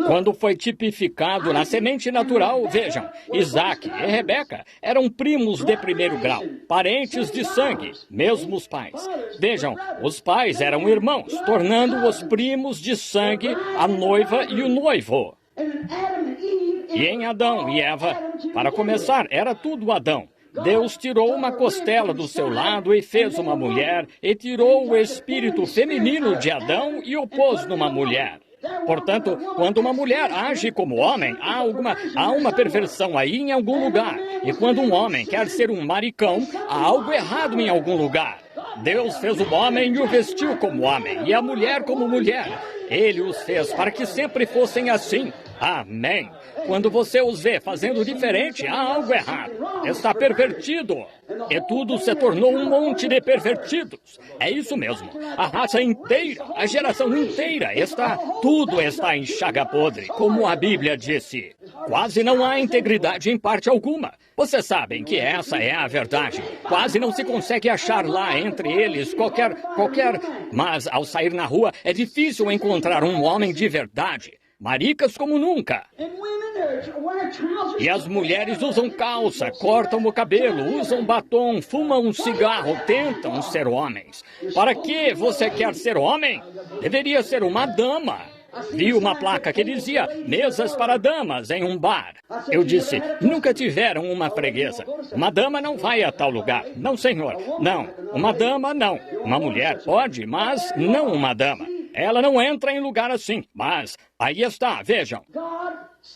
Quando foi tipificado na semente natural, vejam, Isaac e Rebeca eram primos de primeiro grau, parentes de sangue, mesmos pais. Vejam, os pais eram irmãos, tornando-os primos de sangue, a noiva e o noivo. E em Adão e Eva, para começar, era tudo Adão. Deus tirou uma costela do seu lado e fez uma mulher, e tirou o espírito feminino de Adão e o pôs numa mulher. Portanto, quando uma mulher age como homem, há uma perversão aí em algum lugar. E quando um homem quer ser um maricão, há algo errado em algum lugar. Deus fez o homem e o vestiu como homem, e a mulher como mulher. Ele os fez para que sempre fossem assim. Amém. Quando você os vê fazendo diferente, há algo errado. Está pervertido. E tudo se tornou um monte de pervertidos. É isso mesmo. A raça inteira, a geração inteira, tudo está em chaga podre, como a Bíblia disse. Quase não há integridade em parte alguma. Vocês sabem que essa é a verdade. Quase não se consegue achar lá entre eles qualquer... Mas ao sair na rua, é difícil encontrar um homem de verdade. Maricas como nunca. E as mulheres usam calça, cortam o cabelo, usam batom, fumam um cigarro, tentam ser homens. Para que você quer ser homem? Deveria ser uma dama. Vi uma placa que dizia mesas para damas em um bar. Eu disse, nunca tiveram uma freguesa. Uma dama não vai a tal lugar. Não, senhor. Não. Uma dama, não. Uma mulher pode, mas não uma dama. Ela não entra em lugar assim, mas aí está, vejam.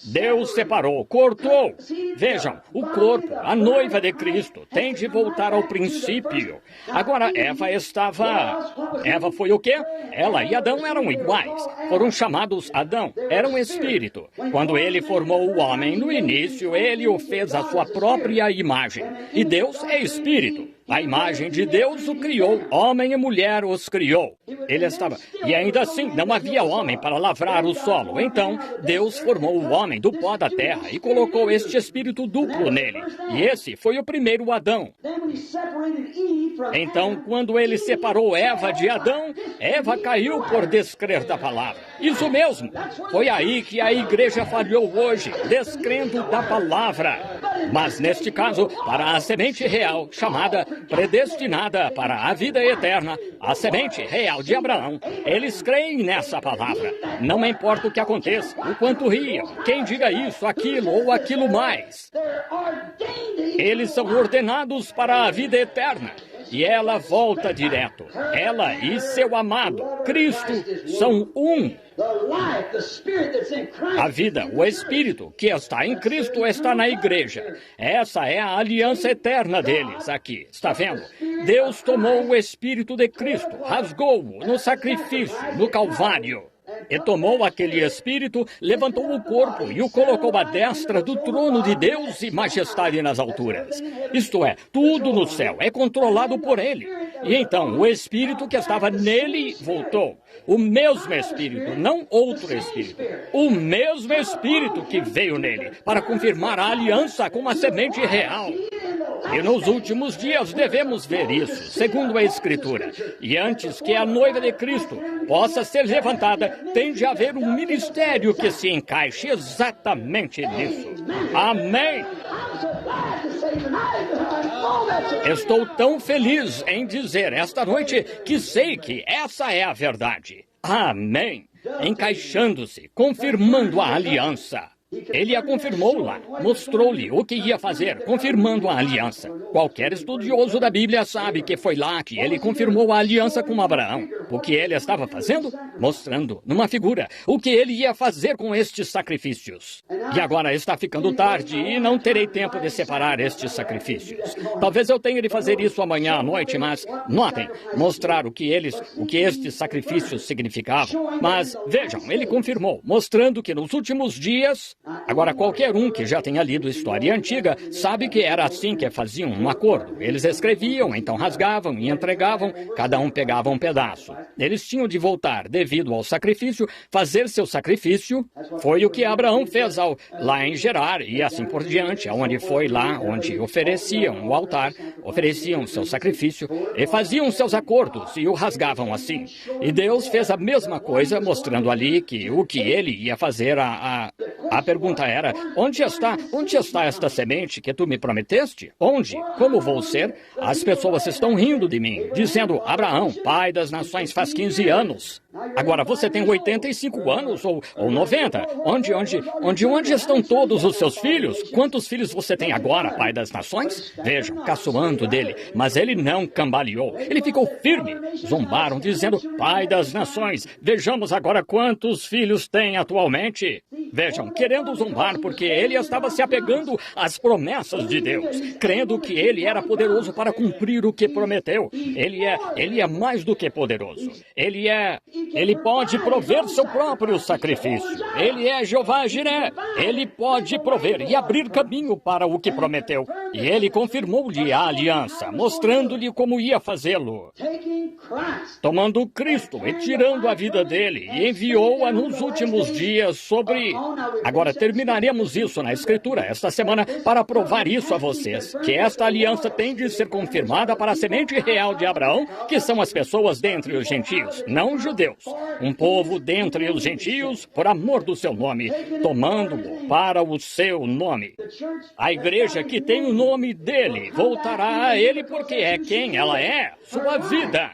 Deus separou, cortou. Vejam, o corpo, a noiva de Cristo, tem de voltar ao princípio. Agora, Eva foi o quê? Ela e Adão eram iguais. Foram chamados Adão, eram espírito. Quando ele formou o homem no início, ele o fez à sua própria imagem. E Deus é espírito. A imagem de Deus o criou, homem e mulher os criou. E ainda assim, não havia homem para lavrar o solo. Então, Deus formou o homem do pó da terra e colocou este espírito duplo nele. E esse foi o primeiro Adão. Então, quando ele separou Eva de Adão, Eva caiu por descrer da palavra. Isso mesmo. Foi aí que a igreja falhou hoje, descrendo da palavra. Mas, neste caso, para a semente real, chamada predestinada para a vida eterna, a semente real de Abraão, eles creem nessa palavra. Não importa o que aconteça, o quanto riam, quem diga isso, aquilo ou aquilo mais. Eles são ordenados para a vida eterna. E ela volta direto. Ela e seu amado, Cristo, são um. A vida, o Espírito que está em Cristo está na igreja. Essa é a aliança eterna deles aqui. Está vendo? Deus tomou o Espírito de Cristo, rasgou-o no sacrifício, no Calvário. E tomou aquele espírito, levantou o corpo e o colocou à destra do trono de Deus e majestade nas alturas. Isto é, tudo no céu é controlado por ele. E então o espírito que estava nele voltou. O mesmo espírito, não outro espírito. O mesmo espírito que veio nele para confirmar a aliança com a semente real. E nos últimos dias devemos ver isso, segundo a Escritura. E antes que a noiva de Cristo possa ser levantada, tem de haver um ministério que se encaixe exatamente nisso. Amém! Estou tão feliz em dizer esta noite que sei que essa é a verdade. Amém! Encaixando-se, confirmando a aliança. Ele a confirmou lá, mostrou-lhe o que ia fazer, confirmando a aliança. Qualquer estudioso da Bíblia sabe que foi lá que ele confirmou a aliança com Abraão. O que ele estava fazendo? Mostrando, numa figura, o que ele ia fazer com estes sacrifícios. E agora está ficando tarde e não terei tempo de separar estes sacrifícios. Talvez eu tenha de fazer isso amanhã à noite, mas notem, mostrar o que estes sacrifícios significavam. Mas vejam, ele confirmou, mostrando que nos últimos dias... Agora, qualquer um que já tenha lido história antiga sabe que era assim que faziam um acordo. Eles escreviam, então rasgavam e entregavam, cada um pegava um pedaço. Eles tinham de voltar devido ao sacrifício, fazer seu sacrifício. Foi o que Abraão fez lá em Gerar e assim por diante, onde foi lá onde ofereciam o altar, ofereciam seu sacrifício e faziam seus acordos e o rasgavam assim. E Deus fez a mesma coisa, mostrando ali que o que ele ia fazer A pergunta era, onde está esta semente que tu me prometeste? Onde? Como vou ser? As pessoas estão rindo de mim, dizendo, Abraão, pai das nações, faz 15 anos. Agora você tem 85 anos ou 90. Onde estão todos os seus filhos? Quantos filhos você tem agora, pai das nações? Vejam, caçoando dele, mas ele não cambaleou. Ele ficou firme. Zombaram, dizendo, pai das nações, vejamos agora quantos filhos tem atualmente. Vejam, querendo zombar porque ele estava se apegando às promessas de Deus, crendo que ele era poderoso para cumprir o que prometeu. Ele é mais do que poderoso. Ele pode prover seu próprio sacrifício. Ele é Jeová Jiré. Ele pode prover e abrir caminho para o que prometeu. E ele confirmou-lhe a aliança, mostrando-lhe como ia fazê-lo. Tomando Cristo e tirando a vida dele, e enviou-a nos últimos dias sobre... Agora terminaremos isso na Escritura esta semana para provar isso a vocês, que esta aliança tem de ser confirmada para a semente real de Abraão, que são as pessoas dentre os gentios, não judeus. Um povo dentre os gentios, por amor do seu nome, tomando-o para o seu nome. A igreja que tem o nome dele voltará a ele porque é quem ela é, sua vida.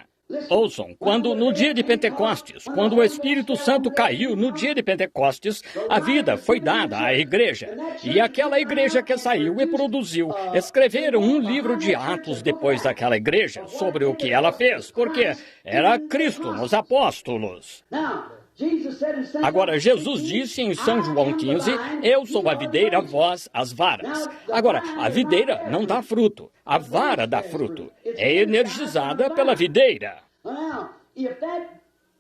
Ouçam, quando no dia de Pentecostes, quando o Espírito Santo caiu no dia de Pentecostes, a vida foi dada à igreja. E aquela igreja que saiu e produziu, escreveram um livro de Atos depois daquela igreja sobre o que ela fez, porque era Cristo nos apóstolos. Agora, Jesus disse em São João 15, eu sou a videira, vós as varas. Agora, a videira não dá fruto, a vara dá fruto. É energizada pela videira.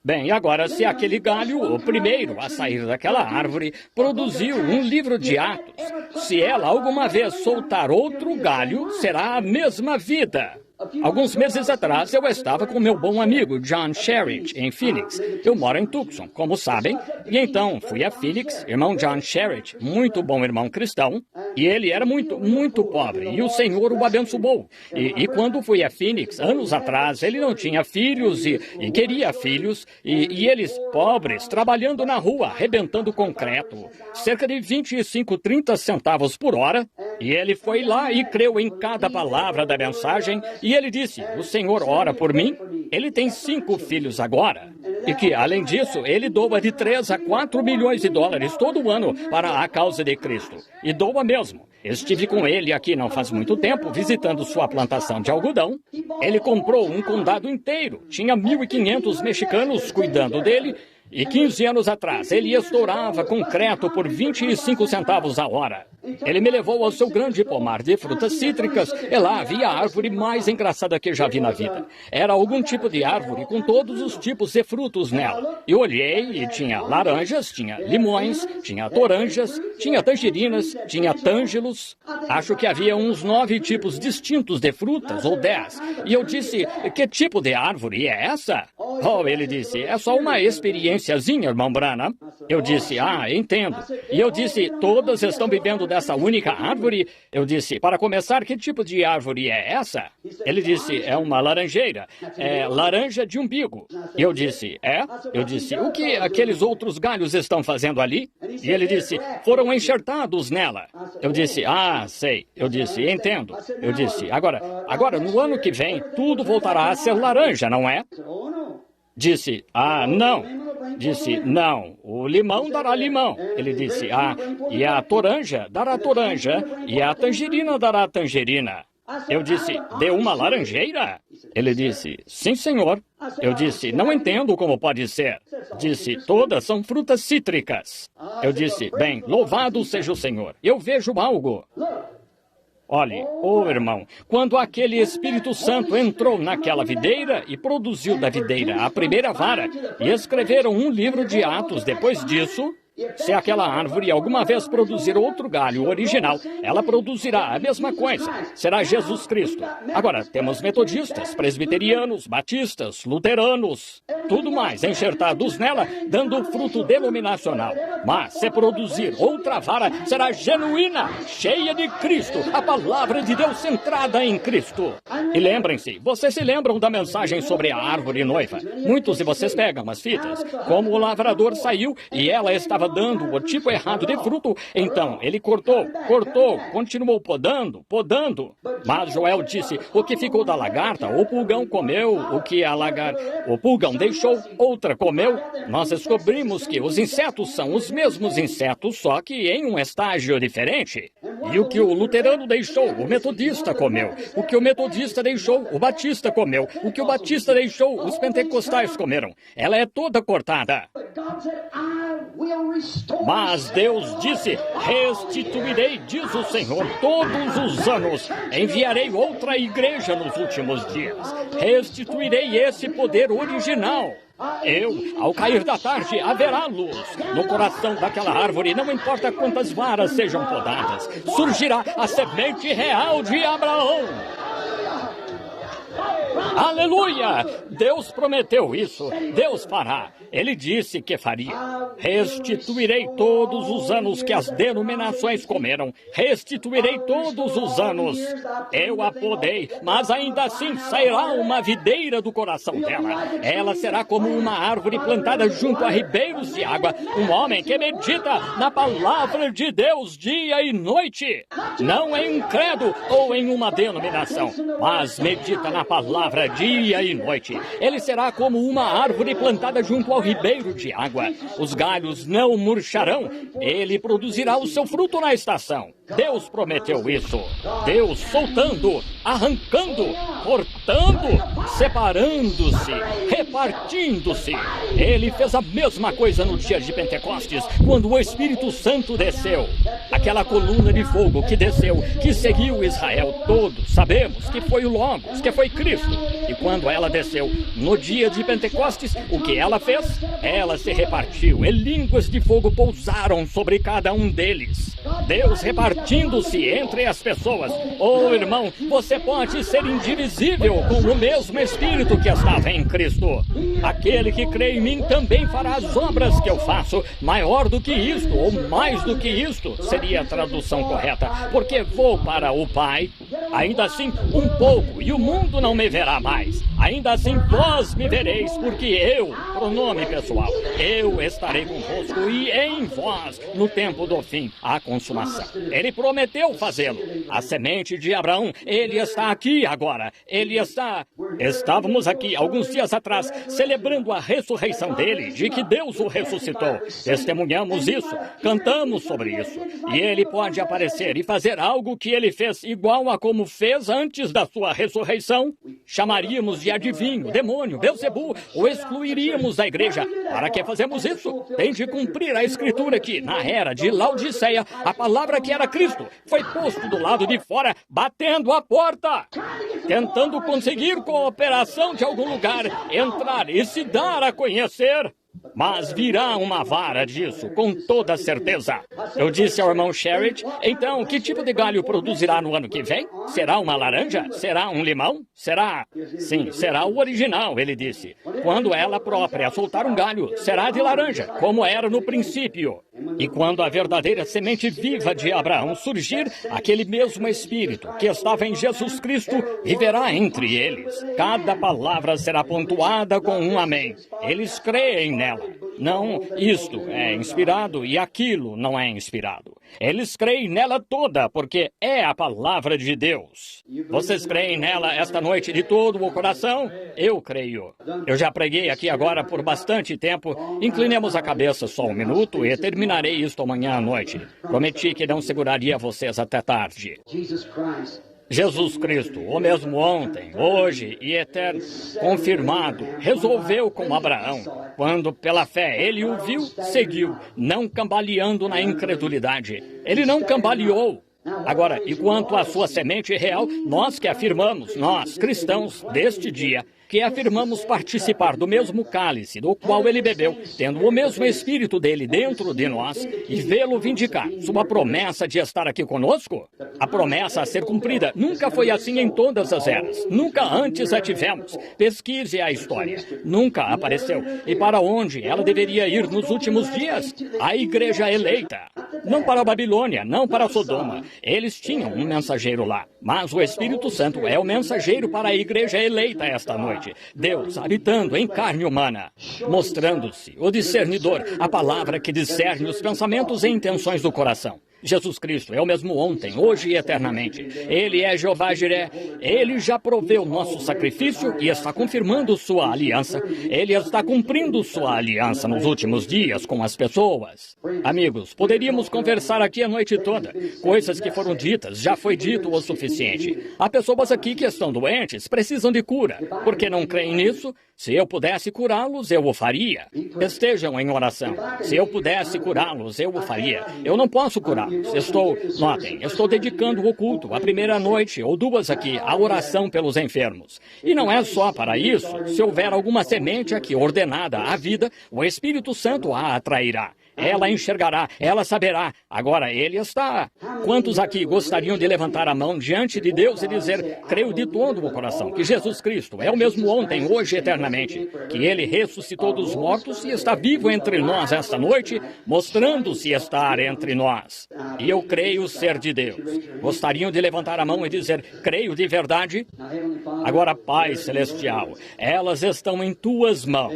Bem, agora, se aquele galho, o primeiro a sair daquela árvore, produziu um livro de Atos, se ela alguma vez soltar outro galho, será a mesma vida. Alguns meses atrás, eu estava com meu bom amigo John Sherritt, em Phoenix. Eu moro em Tucson, como sabem. E então, fui a Phoenix, irmão John Sherritt, muito bom irmão cristão. E ele era muito pobre, e o Senhor o abençoou. E quando fui a Phoenix, anos atrás, ele não tinha filhos e queria filhos. E eles, pobres, trabalhando na rua, arrebentando concreto. Cerca de 25, 30 centavos por hora. E ele foi lá e creu em cada palavra da mensagem. E ele disse, o Senhor ora por mim. Ele tem 5 filhos agora. E que, além disso, ele doa de 3 a 4 milhões de dólares todo ano para a causa de Cristo. E doa mesmo. Estive com ele aqui não faz muito tempo, visitando sua plantação de algodão. Ele comprou um condado inteiro. Tinha 1.500 mexicanos cuidando dele. E 15 anos atrás, ele estourava concreto por 25 centavos a hora. Ele me levou ao seu grande pomar de frutas cítricas, e lá havia a árvore mais engraçada que já vi na vida. Era algum tipo de árvore com todos os tipos de frutos nela. Eu olhei e tinha laranjas, tinha limões, tinha toranjas, tinha tangerinas, tinha tângelos. Acho que havia uns 9 tipos distintos de frutas, ou 10. E eu disse, que tipo de árvore é essa? Oh, ele disse, é só uma experiênciazinha, irmão Branham. Eu disse, entendo. E eu disse, todas estão vivendo dessa única árvore? Eu disse, para começar, que tipo de árvore é essa? Ele disse, é uma laranjeira. É laranja de umbigo. E eu disse, é? Eu disse, o que aqueles outros galhos estão fazendo ali? E ele disse, foram enxertados nela. Eu disse, sei. Eu disse, entendo. Eu disse, agora, no ano que vem, tudo voltará a ser laranja, não é? Disse, não. Disse, não, o limão dará limão. Ele disse, e a toranja dará toranja, e a tangerina dará tangerina. Eu disse, de uma laranjeira? Ele disse, sim, senhor. Eu disse, não entendo como pode ser. Disse, todas são frutas cítricas. Eu disse, bem, louvado seja o Senhor. Eu vejo algo. Olhe, irmão, quando aquele Espírito Santo entrou naquela videira e produziu da videira a primeira vara, e escreveram um livro de Atos depois disso, se aquela árvore alguma vez produzir outro galho original, ela produzirá a mesma coisa. Será Jesus Cristo. Agora, temos metodistas, presbiterianos, batistas, luteranos, tudo mais enxertados nela, dando fruto denominacional. Mas, se produzir outra vara, será genuína, cheia de Cristo, a palavra de Deus centrada em Cristo. E lembrem-se, vocês se lembram da mensagem sobre a árvore noiva? Muitos de vocês pegam as fitas, como o lavrador saiu e ela estava estava dando o tipo errado de fruto. Então ele cortou, continuou podando. Mas Joel disse: o que ficou da lagarta, o pulgão comeu, o pulgão deixou, outra comeu. Nós descobrimos que os insetos são os mesmos insetos, só que em um estágio diferente. E o que o luterano deixou, o metodista comeu. O que o metodista deixou, o batista comeu. O que o batista deixou, os pentecostais comeram. Ela é toda cortada. Mas Deus disse: restituirei, diz o Senhor, todos os anos. Enviarei outra igreja nos últimos dias. Restituirei esse poder original. Ao cair da tarde, haverá luz. No coração daquela árvore, não importa quantas varas sejam podadas, surgirá a semente real de Abraão. Aleluia! Deus prometeu isso. Deus fará. Ele disse que faria. Restituirei todos os anos que as denominações comeram. Restituirei todos os anos. Eu a podei, mas ainda assim sairá uma videira do coração dela. Ela será como uma árvore plantada junto a ribeiros de água. Um homem que medita na palavra de Deus dia e noite. Não em um credo ou em uma denominação, mas medita na palavra dia e noite. Ele será como uma árvore plantada junto ao ribeiro de água. Os galhos não murcharão. Ele produzirá o seu fruto na estação. Deus prometeu isso. Deus soltando, arrancando, cortando, separando-se, repartindo-se. Ele fez a mesma coisa no dia de Pentecostes, quando o Espírito Santo desceu. Aquela coluna de fogo que desceu, que seguiu Israel todo. Sabemos que foi o Logos, que foi Cristo. E quando ela desceu, no dia de Pentecostes, o que ela fez? Ela se repartiu, e línguas de fogo pousaram sobre cada um deles. Deus repartindo-se entre as pessoas. Oh, irmão, você pode ser indivisível com o mesmo Espírito que estava em Cristo. Aquele que crê em mim também fará as obras que eu faço. Maior do que isto, ou mais do que isto, seria a tradução correta. Porque vou para o Pai. Ainda assim, um pouco, e o mundo não me verá mais. Ainda assim, vós me vereis, porque eu, pronome pessoal, eu estarei convosco e em vós no tempo do fim, a consumação. Ele prometeu fazê-lo. A semente de Abraão, ele está aqui agora. Estávamos aqui alguns dias atrás, celebrando a ressurreição dele, de que Deus o ressuscitou. Testemunhamos isso, cantamos sobre isso. E ele pode aparecer e fazer algo que ele fez igual a como fez antes da sua ressurreição. Chamaríamos de adivinho, demônio, Beelzebu, ou excluiríamos da igreja. Para que fazemos isso? Tem de cumprir a escritura que, na era de Laodiceia, a palavra que era Cristo foi posto do lado de fora, batendo a porta, tentando conseguir cooperação de algum lugar, entrar e se dar a conhecer. Mas virá uma vara disso, com toda certeza. Eu disse ao irmão Sherritt: então, que tipo de galho produzirá no ano que vem? Será uma laranja? Será um limão? Será? Sim, será o original, ele disse. Quando ela própria soltar um galho, será de laranja, como era no princípio. E quando a verdadeira semente viva de Abraão surgir, aquele mesmo Espírito que estava em Jesus Cristo viverá entre eles. Cada palavra será pontuada com um amém. Eles creem nela. Não, isto é inspirado e aquilo não é inspirado. Eles creem nela toda, porque é a palavra de Deus. Vocês creem nela esta noite de todo o coração? Eu creio. Eu já preguei aqui agora por bastante tempo. Inclinemos a cabeça só um minuto e terminarei isto amanhã à noite. Prometi que não seguraria vocês até tarde. Jesus Cristo, o mesmo ontem, hoje e eterno, confirmado, resolveu com Abraão. Quando pela fé ele o viu, seguiu, não cambaleando na incredulidade. Ele não cambaleou. Agora, e quanto à sua semente real, nós que afirmamos, nós, cristãos, deste dia, que afirmamos participar do mesmo cálice do qual ele bebeu, tendo o mesmo Espírito dele dentro de nós, e vê-lo vindicar sua promessa de estar aqui conosco? A promessa a ser cumprida nunca foi assim em todas as eras. Nunca antes a tivemos. Pesquise a história. Nunca apareceu. E para onde ela deveria ir nos últimos dias? A igreja eleita. Não para a Babilônia, não para Sodoma. Eles tinham um mensageiro lá. Mas o Espírito Santo é o mensageiro para a igreja eleita esta noite. eternamente. Deus habitando em carne humana, mostrando-se o discernidor, a palavra que discerne os pensamentos e intenções do coração. Jesus Cristo é o mesmo ontem, hoje e eternamente. Ele é Jeová Jiré. Ele já proveu nosso sacrifício e está confirmando sua aliança. Ele está cumprindo sua aliança nos últimos dias com as pessoas. Amigos, poderíamos conversar aqui a noite toda. Coisas que foram ditas, já foi dito o suficiente. Há pessoas aqui que estão doentes, precisam de cura. Por que não creem nisso? Se eu pudesse curá-los, eu o faria. Estejam em oração. Se eu pudesse curá-los, eu o faria. Eu não posso curá-los. Estou dedicando o culto, a primeira noite ou duas aqui, à oração pelos enfermos. E não é só para isso. Se houver alguma semente aqui ordenada à vida, o Espírito Santo a atrairá. Ela enxergará, ela saberá. Agora ele está. Quantos aqui gostariam de levantar a mão diante de Deus e dizer, creio de todo o coração, que Jesus Cristo é o mesmo ontem, hoje e eternamente, que ele ressuscitou dos mortos e está vivo entre nós esta noite, mostrando-se estar entre nós. E eu creio ser de Deus. Gostariam de levantar a mão e dizer, creio de verdade? Agora, Pai Celestial, elas estão em tuas mãos.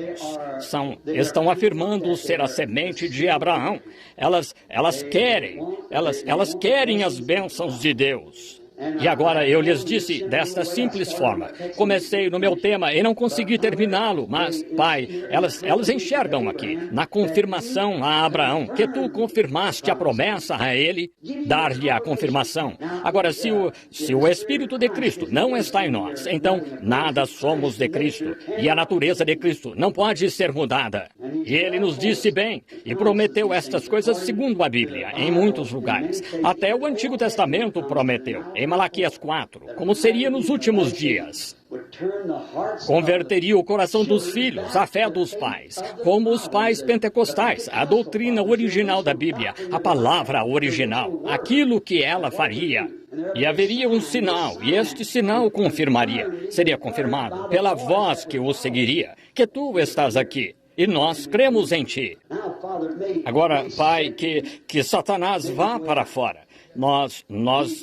Estão afirmando ser a semente de Abraão. Elas querem as bênçãos de Deus. E agora eu lhes disse desta simples forma. Comecei no meu tema e não consegui terminá-lo, mas, Pai, elas enxergam aqui, na confirmação a Abraão, que tu confirmaste a promessa a ele, dar-lhe a confirmação. Agora, se o Espírito de Cristo não está em nós, então nada somos de Cristo, e a natureza de Cristo não pode ser mudada. E ele nos disse bem, e prometeu estas coisas segundo a Bíblia, em muitos lugares. Até o Antigo Testamento prometeu. Em Malaquias 4, como seria nos últimos dias. Converteria o coração dos filhos à fé dos pais, como os pais pentecostais, a doutrina original da Bíblia, a palavra original, aquilo que ela faria. E haveria um sinal, e este sinal confirmaria, seria confirmado pela voz que o seguiria, que tu estás aqui. E nós cremos em ti. Agora, Pai, que Satanás vá para fora. Nós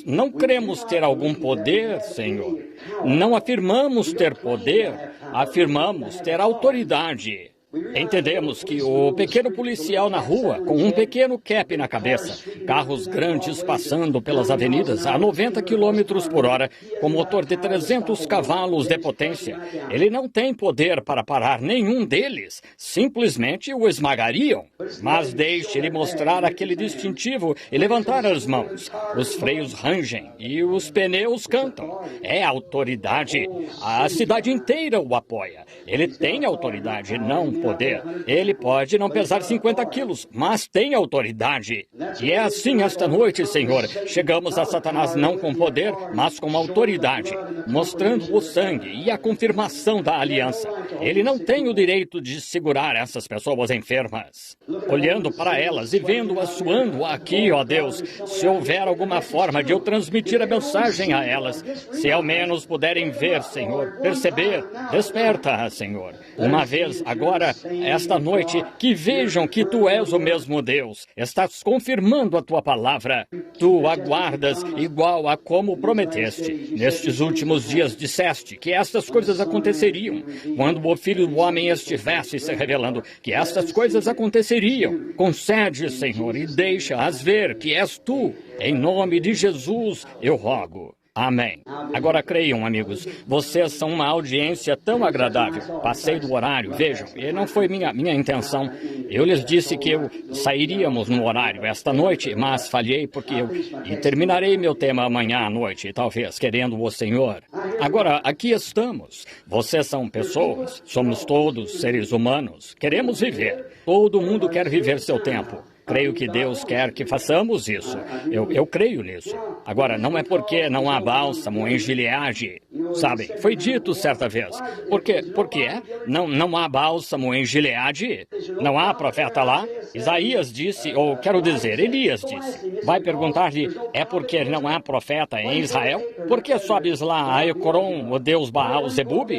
não cremos ter algum poder, Senhor. Não afirmamos ter poder, afirmamos ter autoridade. Entendemos que o pequeno policial na rua, com um pequeno cap na cabeça, carros grandes passando pelas avenidas a 90 km por hora, com motor de 300 cavalos de potência, ele não tem poder para parar nenhum deles, simplesmente o esmagariam. Mas deixe-lhe mostrar aquele distintivo e levantar as mãos. Os freios rangem e os pneus cantam. É autoridade. A cidade inteira o apoia. Ele tem autoridade, não poder. Ele pode não pesar 50 quilos, mas tem autoridade. E é assim esta noite, Senhor. Chegamos a Satanás não com poder, mas com autoridade, mostrando o sangue e a confirmação da aliança. Ele não tem o direito de segurar essas pessoas enfermas. Olhando para elas e vendo-as suando aqui, ó Deus, se houver alguma forma de eu transmitir a mensagem a elas, se ao menos puderem ver, Senhor, perceber, desperta, Senhor. Uma vez, agora, esta noite, que vejam que Tu és o mesmo Deus. Estás confirmando a Tua palavra. Tu aguardas igual a como prometeste. Nestes últimos dias disseste que estas coisas aconteceriam. Quando o Filho do Homem estivesse se revelando, que estas coisas aconteceriam. Concede, Senhor, e deixa-as ver que és Tu. Em nome de Jesus, eu rogo. Amém. Agora creiam, amigos, vocês são uma audiência tão agradável. Passei do horário, vejam, e não foi minha intenção. Eu lhes disse que sairíamos no horário esta noite, mas falhei porque e terminarei meu tema amanhã à noite, talvez, querendo o Senhor. Agora, aqui estamos. Vocês são pessoas, somos todos seres humanos. Queremos viver. Todo mundo quer viver seu tempo. Creio que Deus quer que façamos isso. Eu creio nisso. Agora, não é porque não há bálsamo em Gileade. Sabe, foi dito certa vez. Por que é? Não há bálsamo em Gileade? Não há profeta lá? Isaías disse, ou quero dizer, Elias disse. Vai perguntar-lhe, é porque não há profeta em Israel? Por que sobes lá a Ecrom, o deus Baal Zebub?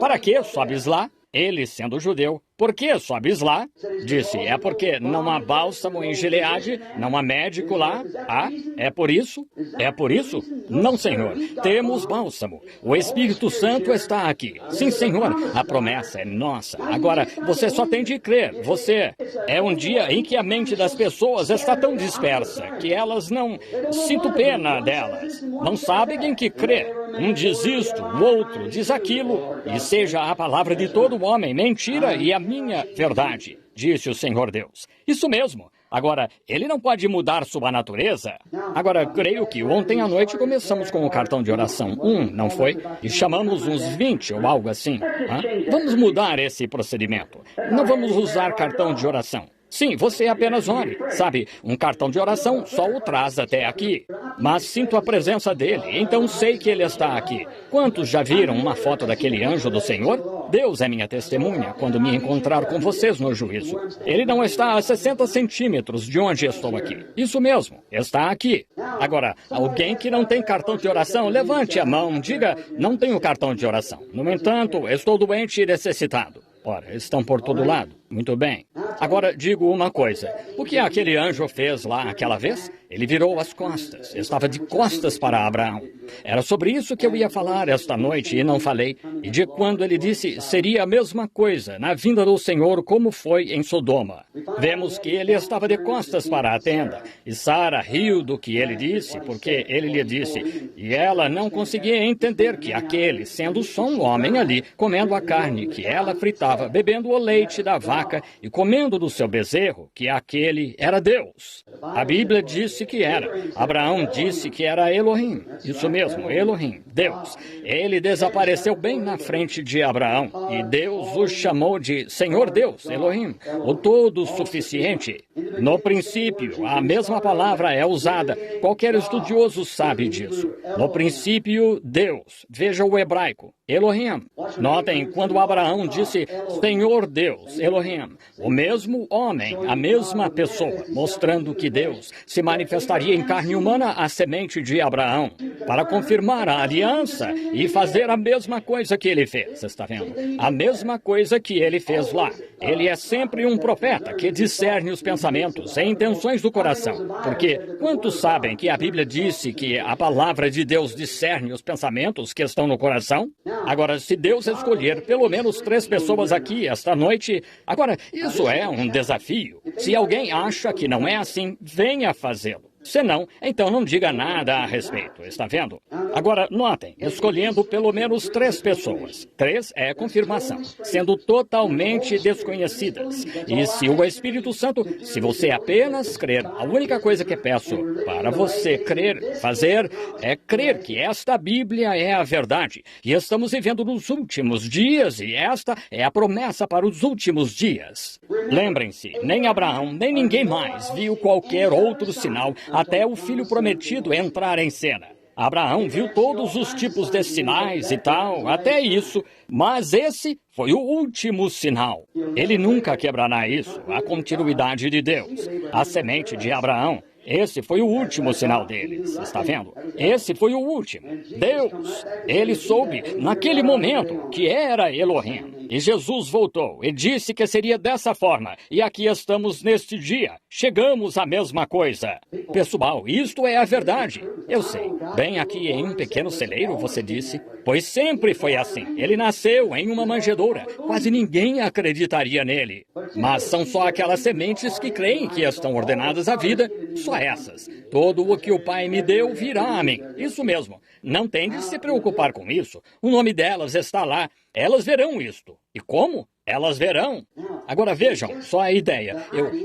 Para que sobes lá? Ele, sendo judeu, por que sobes lá? Disse, é porque não há bálsamo em Gileade, não há médico lá. Ah, é por isso? É por isso? Não, Senhor. Temos bálsamo. O Espírito Santo está aqui. Sim, Senhor. A promessa é nossa. Agora, você só tem de crer. Você... É um dia em que a mente das pessoas está tão dispersa que elas não... Sinto pena delas. Não sabem em que crer. Um diz isto, o outro diz aquilo. E seja a palavra de todo homem mentira e a minha verdade, disse o Senhor Deus. Isso mesmo. Agora, ele não pode mudar sua natureza. Agora, creio que ontem à noite começamos com o cartão de oração 1, não foi? E chamamos uns 20 ou algo assim. Hã? Vamos mudar esse procedimento. Não vamos usar cartão de oração. Sim, você apenas ore. Sabe, um cartão de oração só o traz até aqui. Mas sinto a presença dele, então sei que ele está aqui. Quantos já viram uma foto daquele anjo do Senhor? Deus é minha testemunha quando me encontrar com vocês no juízo. Ele não está a 60 centímetros de onde estou aqui. Isso mesmo, está aqui. Agora, alguém que não tem cartão de oração, levante a mão, diga, não tenho cartão de oração. No entanto, estou doente e necessitado. Ora, estão por todo lado. Muito bem. Agora, digo uma coisa. O que aquele anjo fez lá aquela vez? Ele virou as costas. Estava de costas para Abraão. Era sobre isso que eu ia falar esta noite e não falei. E de quando ele disse seria a mesma coisa na vinda do Senhor como foi em Sodoma. Vemos que ele estava de costas para a tenda. E Sara riu do que ele disse, porque ele lhe disse. E ela não conseguia entender que aquele, sendo só um homem ali, comendo a carne que ela fritava, bebendo o leite da vaca, e comendo do seu bezerro, que aquele era Deus. A Bíblia disse que era. Abraão disse que era Elohim. Isso mesmo, Elohim, Deus. Ele desapareceu bem na frente de Abraão, e Deus o chamou de Senhor Deus, Elohim, o todo-suficiente. No princípio, a mesma palavra é usada. Qualquer estudioso sabe disso. No princípio, Deus. Veja o hebraico. Elohim. Notem, quando Abraão disse Senhor Deus, Elohim, o mesmo homem, a mesma pessoa, mostrando que Deus se manifestaria em carne humana à semente de Abraão, para confirmar a aliança e fazer a mesma coisa que ele fez, está vendo? A mesma coisa que ele fez lá. Ele é sempre um profeta que discerne os pensamentos e intenções do coração, porque quantos sabem que a Bíblia disse que a palavra de Deus discerne os pensamentos que estão no coração? Agora, se Deus escolher pelo menos 3 pessoas aqui esta noite, agora, isso é um desafio. Se alguém acha que não é assim, venha fazê-lo. Se não, então não diga nada a respeito, está vendo? Agora, notem, escolhendo pelo menos 3 pessoas. 3 é confirmação, sendo totalmente desconhecidas. E se o Espírito Santo, se você apenas crer, a única coisa que peço para você crer, fazer, é crer que esta Bíblia é a verdade. E estamos vivendo nos últimos dias, e esta é a promessa para os últimos dias. Lembrem-se, nem Abraão, nem ninguém mais viu qualquer outro sinal até o filho prometido entrar em cena. Abraão viu todos os tipos de sinais e tal, até isso, mas esse foi o último sinal. Ele nunca quebrará isso, a continuidade de Deus. A semente de Abraão, esse foi o último sinal deles, está vendo? Esse foi o último. Deus, ele soube naquele momento que era Elohim. E Jesus voltou e disse que seria dessa forma. E aqui estamos neste dia. Chegamos à mesma coisa. Pessoal, isto é a verdade. Eu sei. Bem aqui em um pequeno celeiro, você disse. Pois sempre foi assim. Ele nasceu em uma manjedoura. Quase ninguém acreditaria nele. Mas são só aquelas sementes que creem que estão ordenadas à vida. Só essas. Todo o que o Pai me deu virá a mim. Isso mesmo. Não tem de se preocupar com isso. O nome delas está lá. Elas verão isto. E como? Elas verão. Agora vejam, só a ideia.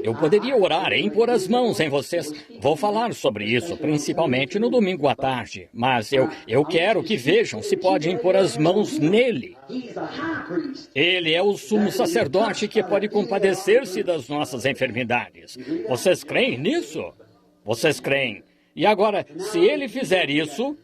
Eu poderia orar e impor as mãos em vocês. Vou falar sobre isso, principalmente no domingo à tarde. Mas eu quero que vejam se pode impor as mãos nele. Ele é o sumo sacerdote que pode compadecer-se das nossas enfermidades. Vocês creem nisso? Vocês creem? E agora, se ele fizer isso,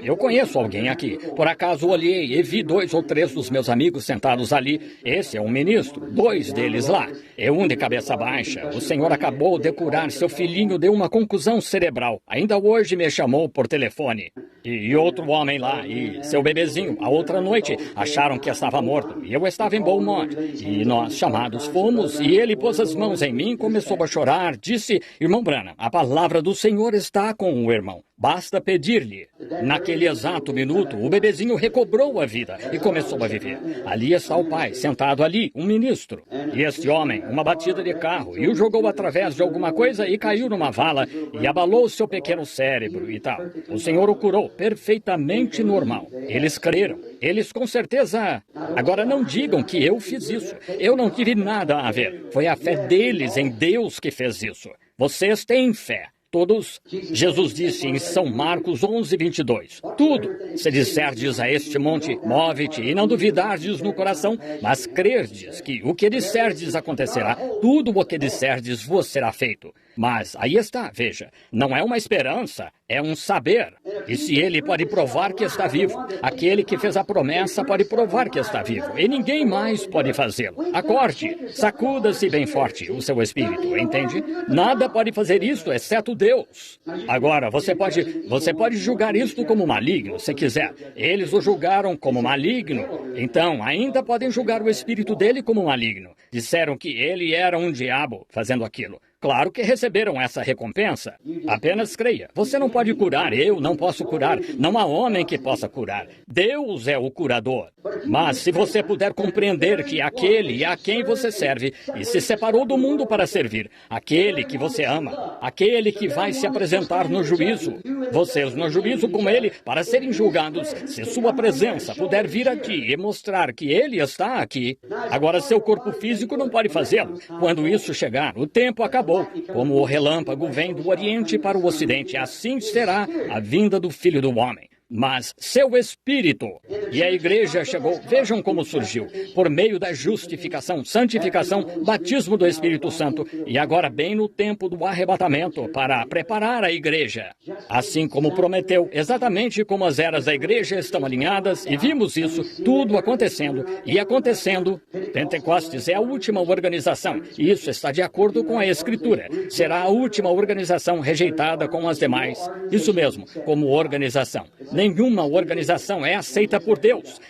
Eu conheço alguém aqui. Por acaso olhei e vi 2 ou 3 dos meus amigos sentados ali. Esse é um ministro, 2 deles lá. E um de cabeça baixa. O senhor acabou de curar seu filhinho de uma concussão cerebral. Ainda hoje me chamou por telefone. E outro homem lá, e seu bebezinho, a outra noite, acharam que estava morto. E eu estava em Beaumont. E nós, chamados, fomos, e ele pôs as mãos em mim, começou a chorar, disse: irmão Branham, a palavra do Senhor está com o irmão. Basta pedir-lhe. Naquele exato minuto, o bebezinho recobrou a vida e começou a viver. Ali está o pai, sentado ali, um ministro. E este homem, uma batida de carro, e o jogou através de alguma coisa e caiu numa vala e abalou seu pequeno cérebro e tal. O Senhor o curou, perfeitamente normal. Eles creram. Eles com certeza... Agora não digam que eu fiz isso. Eu não tive nada a ver. Foi a fé deles em Deus que fez isso. Vocês têm fé. Todos, Jesus disse em São Marcos 11:22, tudo, se disserdes a este monte, move-te, e não duvidardes no coração, mas crerdes que o que disserdes acontecerá, tudo o que disserdes vos será feito. Mas aí está, veja, não é uma esperança, é um saber. E se ele pode provar que está vivo, aquele que fez a promessa pode provar que está vivo, e ninguém mais pode fazê-lo. Acorde, sacuda-se bem forte o seu espírito, entende? Nada pode fazer isto, exceto Deus. Agora, você pode julgar isto como maligno, se quiser. Eles o julgaram como maligno, então ainda podem julgar o espírito dele como maligno. Disseram que ele era um diabo fazendo aquilo. Claro que receberam essa recompensa. Apenas creia. Você não pode curar, eu não posso curar. Não há homem que possa curar. Deus é o curador. Mas se você puder compreender que aquele a quem você serve e se separou do mundo para servir, aquele que você ama, aquele que vai se apresentar no juízo, vocês no juízo com ele para serem julgados, se sua presença puder vir aqui e mostrar que ele está aqui, agora seu corpo físico não pode fazê-lo. Quando isso chegar, o tempo acabou. Como o relâmpago vem do Oriente para o Ocidente, assim será a vinda do Filho do Homem. Mas seu espírito, e a igreja chegou, vejam como surgiu, por meio da justificação, santificação, batismo do Espírito Santo, e agora bem no tempo do arrebatamento, para preparar a igreja. Assim como prometeu, exatamente como as eras da igreja estão alinhadas, e vimos isso, tudo acontecendo, e acontecendo. Pentecostes é a última organização, e isso está de acordo com a Escritura. Será a última organização rejeitada com as demais. Isso mesmo, como organização. Nenhuma organização é aceita por Deus.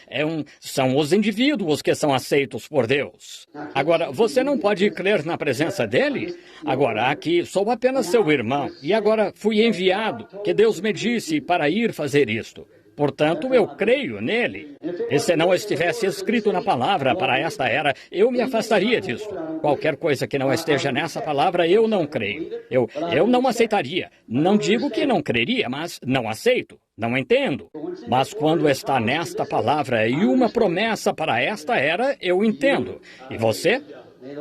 São os indivíduos que são aceitos por Deus. Agora, você não pode crer na presença dele? Agora, aqui sou apenas seu irmão. E agora fui enviado, que Deus me disse para ir fazer isto. Portanto, eu creio nele. E se não estivesse escrito na palavra para esta era, eu me afastaria disso. Qualquer coisa que não esteja nessa palavra, eu não creio. Eu não aceitaria. Não digo que não creria, mas não aceito. Não entendo. Mas quando está nesta palavra e uma promessa para esta era, eu entendo. E você?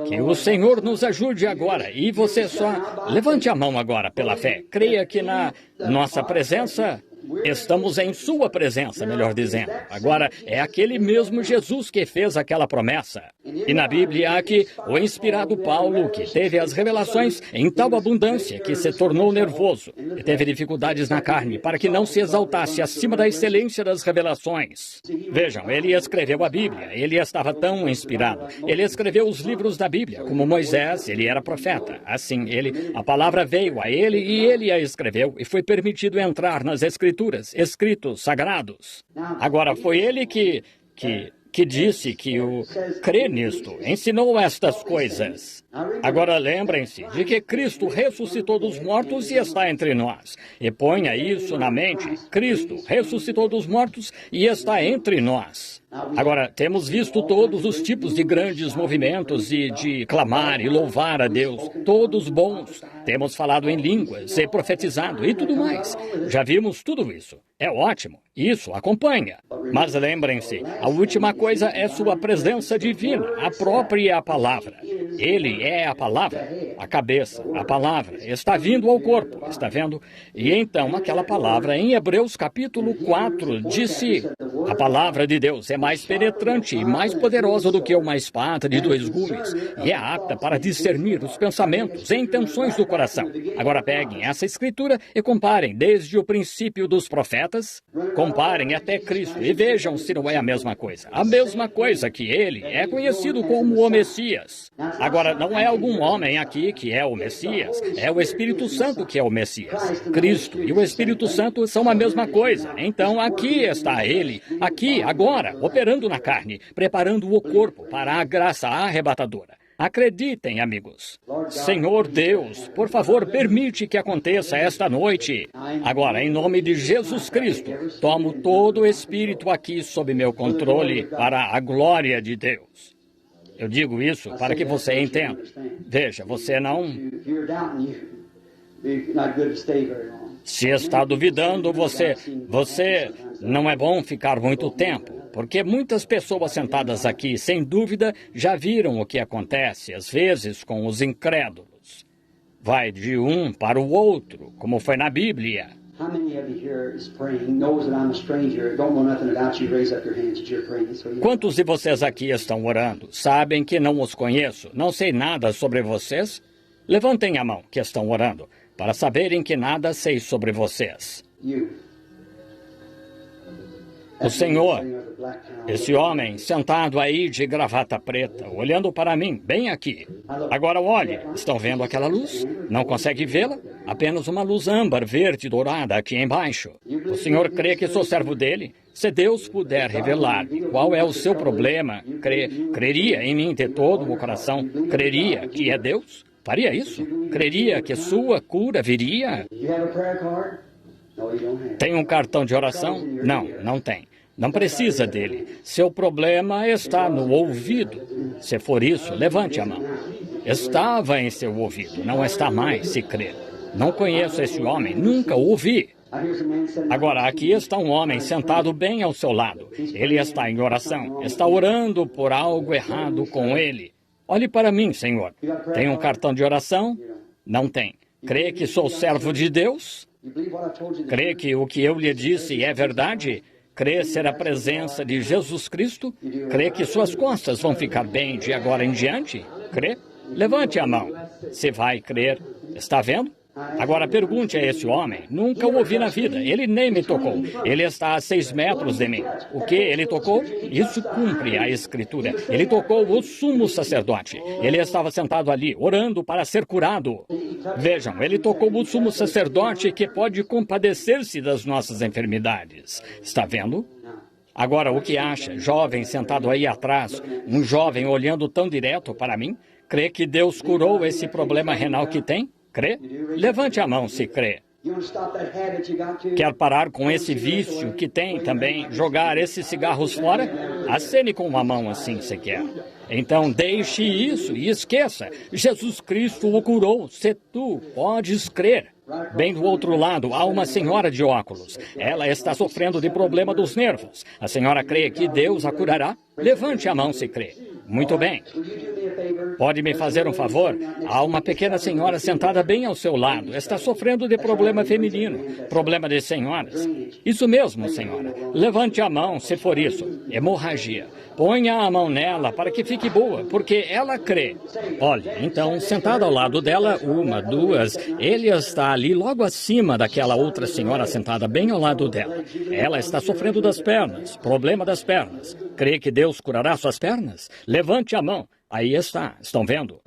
Que o Senhor nos ajude agora. E você só levante a mão agora pela fé. Creia que na nossa presença... Estamos em sua presença, melhor dizendo. Agora, é aquele mesmo Jesus que fez aquela promessa. E na Bíblia há aqui o inspirado Paulo, que teve as revelações em tal abundância que se tornou nervoso e teve dificuldades na carne para que não se exaltasse acima da excelência das revelações. Vejam, ele escreveu a Bíblia, ele estava tão inspirado. Ele escreveu os livros da Bíblia, como Moisés, ele era profeta. Assim, a palavra veio a ele e ele a escreveu e foi permitido entrar nas escritos sagrados. Agora, foi ele que disse que o crê nisto, ensinou estas coisas. Agora lembrem-se de que Cristo ressuscitou dos mortos e está entre nós. E ponha isso na mente. Cristo ressuscitou dos mortos e está entre nós. Agora, temos visto todos os tipos de grandes movimentos e de clamar e louvar a Deus, todos bons. Temos falado em línguas e profetizado e tudo mais. Já vimos tudo isso. É ótimo. Isso acompanha. Mas lembrem-se, a última coisa é sua presença divina, a própria palavra. Ele ele é a palavra, a cabeça, a palavra, está vindo ao corpo, está vendo? E então aquela palavra em Hebreus capítulo 4 disse: a palavra de Deus é mais penetrante e mais poderosa do que uma espada de dois gumes, e é apta para discernir os pensamentos e intenções do coração. Agora peguem essa escritura e comparem desde o princípio dos profetas, comparem até Cristo e vejam se não é a mesma coisa. A mesma coisa que ele é conhecido como o Messias. Agora, não é algum homem aqui que é o Messias, é o Espírito Santo que é o Messias. Cristo e o Espírito Santo são a mesma coisa. Então, aqui está ele, aqui, agora, operando na carne, preparando o corpo para a graça arrebatadora. Acreditem, amigos. Senhor Deus, por favor, permite que aconteça esta noite. Agora, em nome de Jesus Cristo, tomo todo o espírito aqui sob meu controle para a glória de Deus. Eu digo isso para que você entenda. Veja, você não... Se está duvidando, você não é bom ficar muito tempo, porque muitas pessoas sentadas aqui, sem dúvida, já viram o que acontece, às vezes, com os incrédulos. Vai de um para o outro, como foi na Bíblia. Quantos de vocês aqui estão orando? Sabem que não os conheço? Não sei nada sobre vocês? Levantem a mão que estão orando, para saberem que nada sei sobre vocês. O Senhor, esse homem sentado aí de gravata preta, olhando para mim, bem aqui. Agora olhe, estão vendo aquela luz? Não consegue vê-la? Apenas uma luz âmbar, verde, dourada aqui embaixo. O Senhor crê que sou servo dele? Se Deus puder revelar qual é o seu problema, creria em mim de todo o coração? Creria que é Deus? Faria isso? Creria que sua cura viria? Tem um cartão de oração? Não, não tem. Não precisa dele. Seu problema está no ouvido. Se for isso, levante a mão. Estava em seu ouvido, não está mais, se crer. Não conheço esse homem, nunca o ouvi. Agora, aqui está um homem sentado bem ao seu lado. Ele está em oração, está orando por algo errado com ele. Olhe para mim, Senhor. Tem um cartão de oração? Não tem. Crê que sou servo de Deus? Crê que o que eu lhe disse é verdade? Crê ser a presença de Jesus Cristo? Crê que suas costas vão ficar bem de agora em diante? Crê? Levante a mão. Se vai crer. Está vendo? Agora pergunte a esse homem. Nunca o ouvi na vida. Ele nem me tocou. Ele está a 6 metros de mim. O que ele tocou? Isso cumpre a Escritura. Ele tocou o sumo sacerdote. Ele estava sentado ali, orando para ser curado. Vejam, ele tocou o sumo sacerdote que pode compadecer-se das nossas enfermidades. Está vendo? Agora, o que acha? Jovem sentado aí atrás, um jovem olhando tão direto para mim? Crê que Deus curou esse problema renal que tem? Crê? Levante a mão se crê. Quer parar com esse vício que tem também? Jogar esses cigarros fora? Acene com uma mão assim se quer. Então deixe isso e esqueça. Jesus Cristo o curou. Se tu podes crer. Bem do outro lado, há uma senhora de óculos. Ela está sofrendo de problema dos nervos. A senhora crê que Deus a curará? Levante a mão se crê. Muito bem. Pode me fazer um favor? Há uma pequena senhora sentada bem ao seu lado. Está sofrendo de problema feminino. Problema de senhoras. Isso mesmo, senhora. Levante a mão, se for isso. Hemorragia. Ponha a mão nela para que fique boa, porque ela crê. Olha, então, sentado ao lado dela, uma, duas, ele está ali logo acima daquela outra senhora sentada bem ao lado dela. Ela está sofrendo das pernas, problema das pernas. Crê que Deus curará suas pernas? Levante a mão. Aí está, estão vendo?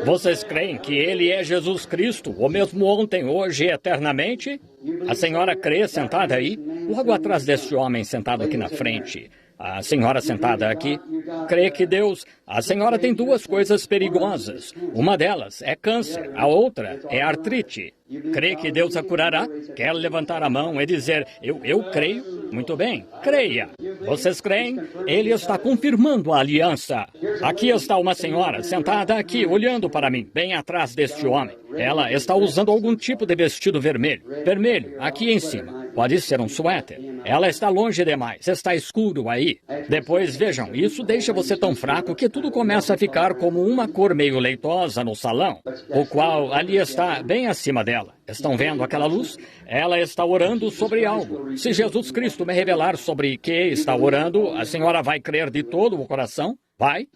Vocês creem que ele é Jesus Cristo, o mesmo ontem, hoje e eternamente? A senhora crê sentada aí, logo atrás desse homem sentado aqui na frente. A senhora sentada aqui crê que Deus... A senhora tem 2 coisas perigosas. Uma delas é câncer, a outra é artrite. Crê que Deus a curará? Quer levantar a mão e dizer, eu creio? Muito bem, creia. Vocês creem? Ele está confirmando a aliança. Aqui está uma senhora sentada aqui, olhando para mim, bem atrás deste homem. Ela está usando algum tipo de vestido vermelho. Vermelho, aqui em cima. Pode ser um suéter. Ela está longe demais, está escuro aí. Depois, vejam, isso deixa você tão fraco que tudo começa a ficar como uma cor meio leitosa no salão, o qual ali está bem acima dela. Estão vendo aquela luz? Ela está orando sobre algo. Se Jesus Cristo me revelar sobre que está orando, a senhora vai crer de todo o coração? Vai?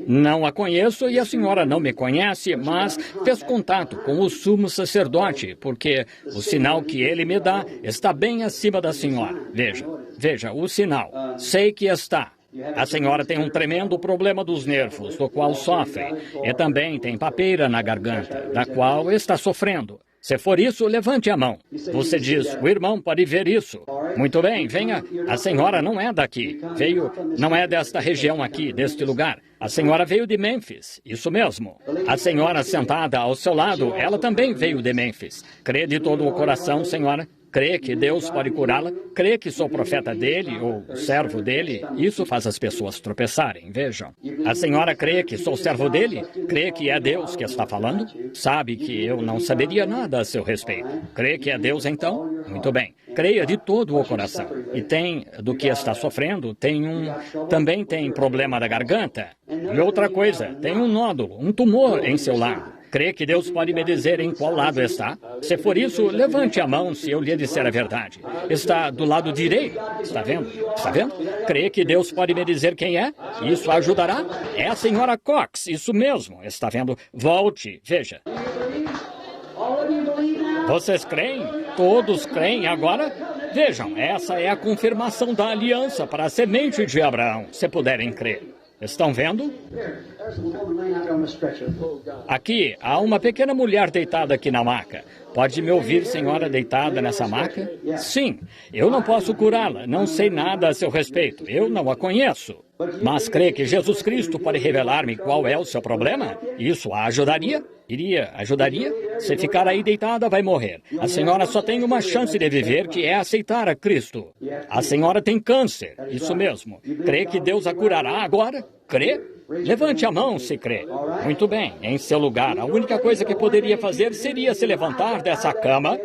Não a conheço e a senhora não me conhece, mas fez contato com o sumo sacerdote, porque o sinal que ele me dá está bem acima da senhora. Veja, o sinal. Sei que está. A senhora tem um tremendo problema dos nervos, do qual sofre, e também tem papeira na garganta, da qual está sofrendo. Se for isso, levante a mão. Você diz, o irmão pode ver isso. Muito bem, venha. A senhora não é daqui. Não é desta região aqui, deste lugar. A senhora veio de Memphis, isso mesmo. A senhora sentada ao seu lado, ela também veio de Memphis. Crê de todo o coração, senhora? Crê que Deus pode curá-la? Crê que sou profeta dele ou servo dele? Isso faz as pessoas tropeçarem, vejam. A senhora crê que sou servo dele? Crê que é Deus que está falando? Sabe que eu não saberia nada a seu respeito. Crê que é Deus então? Muito bem. Creia de todo o coração. E tem do que está sofrendo, também tem problema da garganta. E outra coisa, tem um nódulo, um tumor em seu lado. Crê que Deus pode me dizer em qual lado está? Se for isso, levante a mão se eu lhe disser a verdade. Está do lado direito. Está vendo? Está vendo? Crê que Deus pode me dizer quem é? Isso ajudará? É a senhora Cox, isso mesmo. Está vendo? Volte, veja. Vocês creem? Todos creem agora? Vejam, essa é a confirmação da aliança para a semente de Abraão, se puderem crer. Estão vendo? Aqui, há uma pequena mulher deitada aqui na maca. Pode me ouvir, senhora, deitada nessa maca? Sim, eu não posso curá-la, não sei nada a seu respeito, eu não a conheço. Mas crê que Jesus Cristo pode revelar-me qual é o seu problema? Isso a ajudaria? Ajudaria? Se ficar aí deitada, vai morrer. A senhora só tem uma chance de viver, que é aceitar a Cristo. A senhora tem câncer, isso mesmo. Crê que Deus a curará agora? Crê? Levante a mão se crê. Muito bem, em seu lugar, a única coisa que poderia fazer seria se levantar dessa cama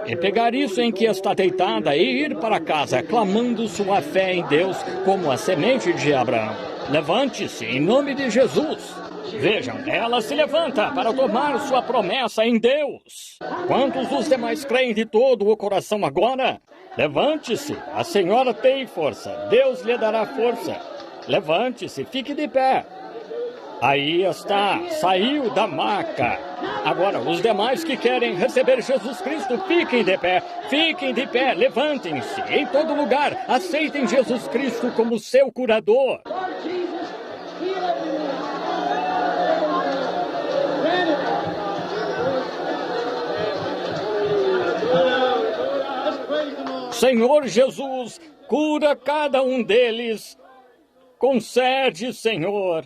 e pegar isso em que está deitada e ir para casa, clamando sua fé em Deus como a semente de Abraão. Levante-se em nome de Jesus. Vejam, ela se levanta para tomar sua promessa em Deus. Quantos dos demais creem de todo o coração agora? Levante-se, a senhora tem força, Deus lhe dará força. Levante-se, fique de pé. Aí está, saiu da maca. Agora, os demais que querem receber Jesus Cristo, fiquem de pé, levantem-se. Em todo lugar, aceitem Jesus Cristo como seu curador. Senhor Jesus, cura cada um deles. Concede, Senhor.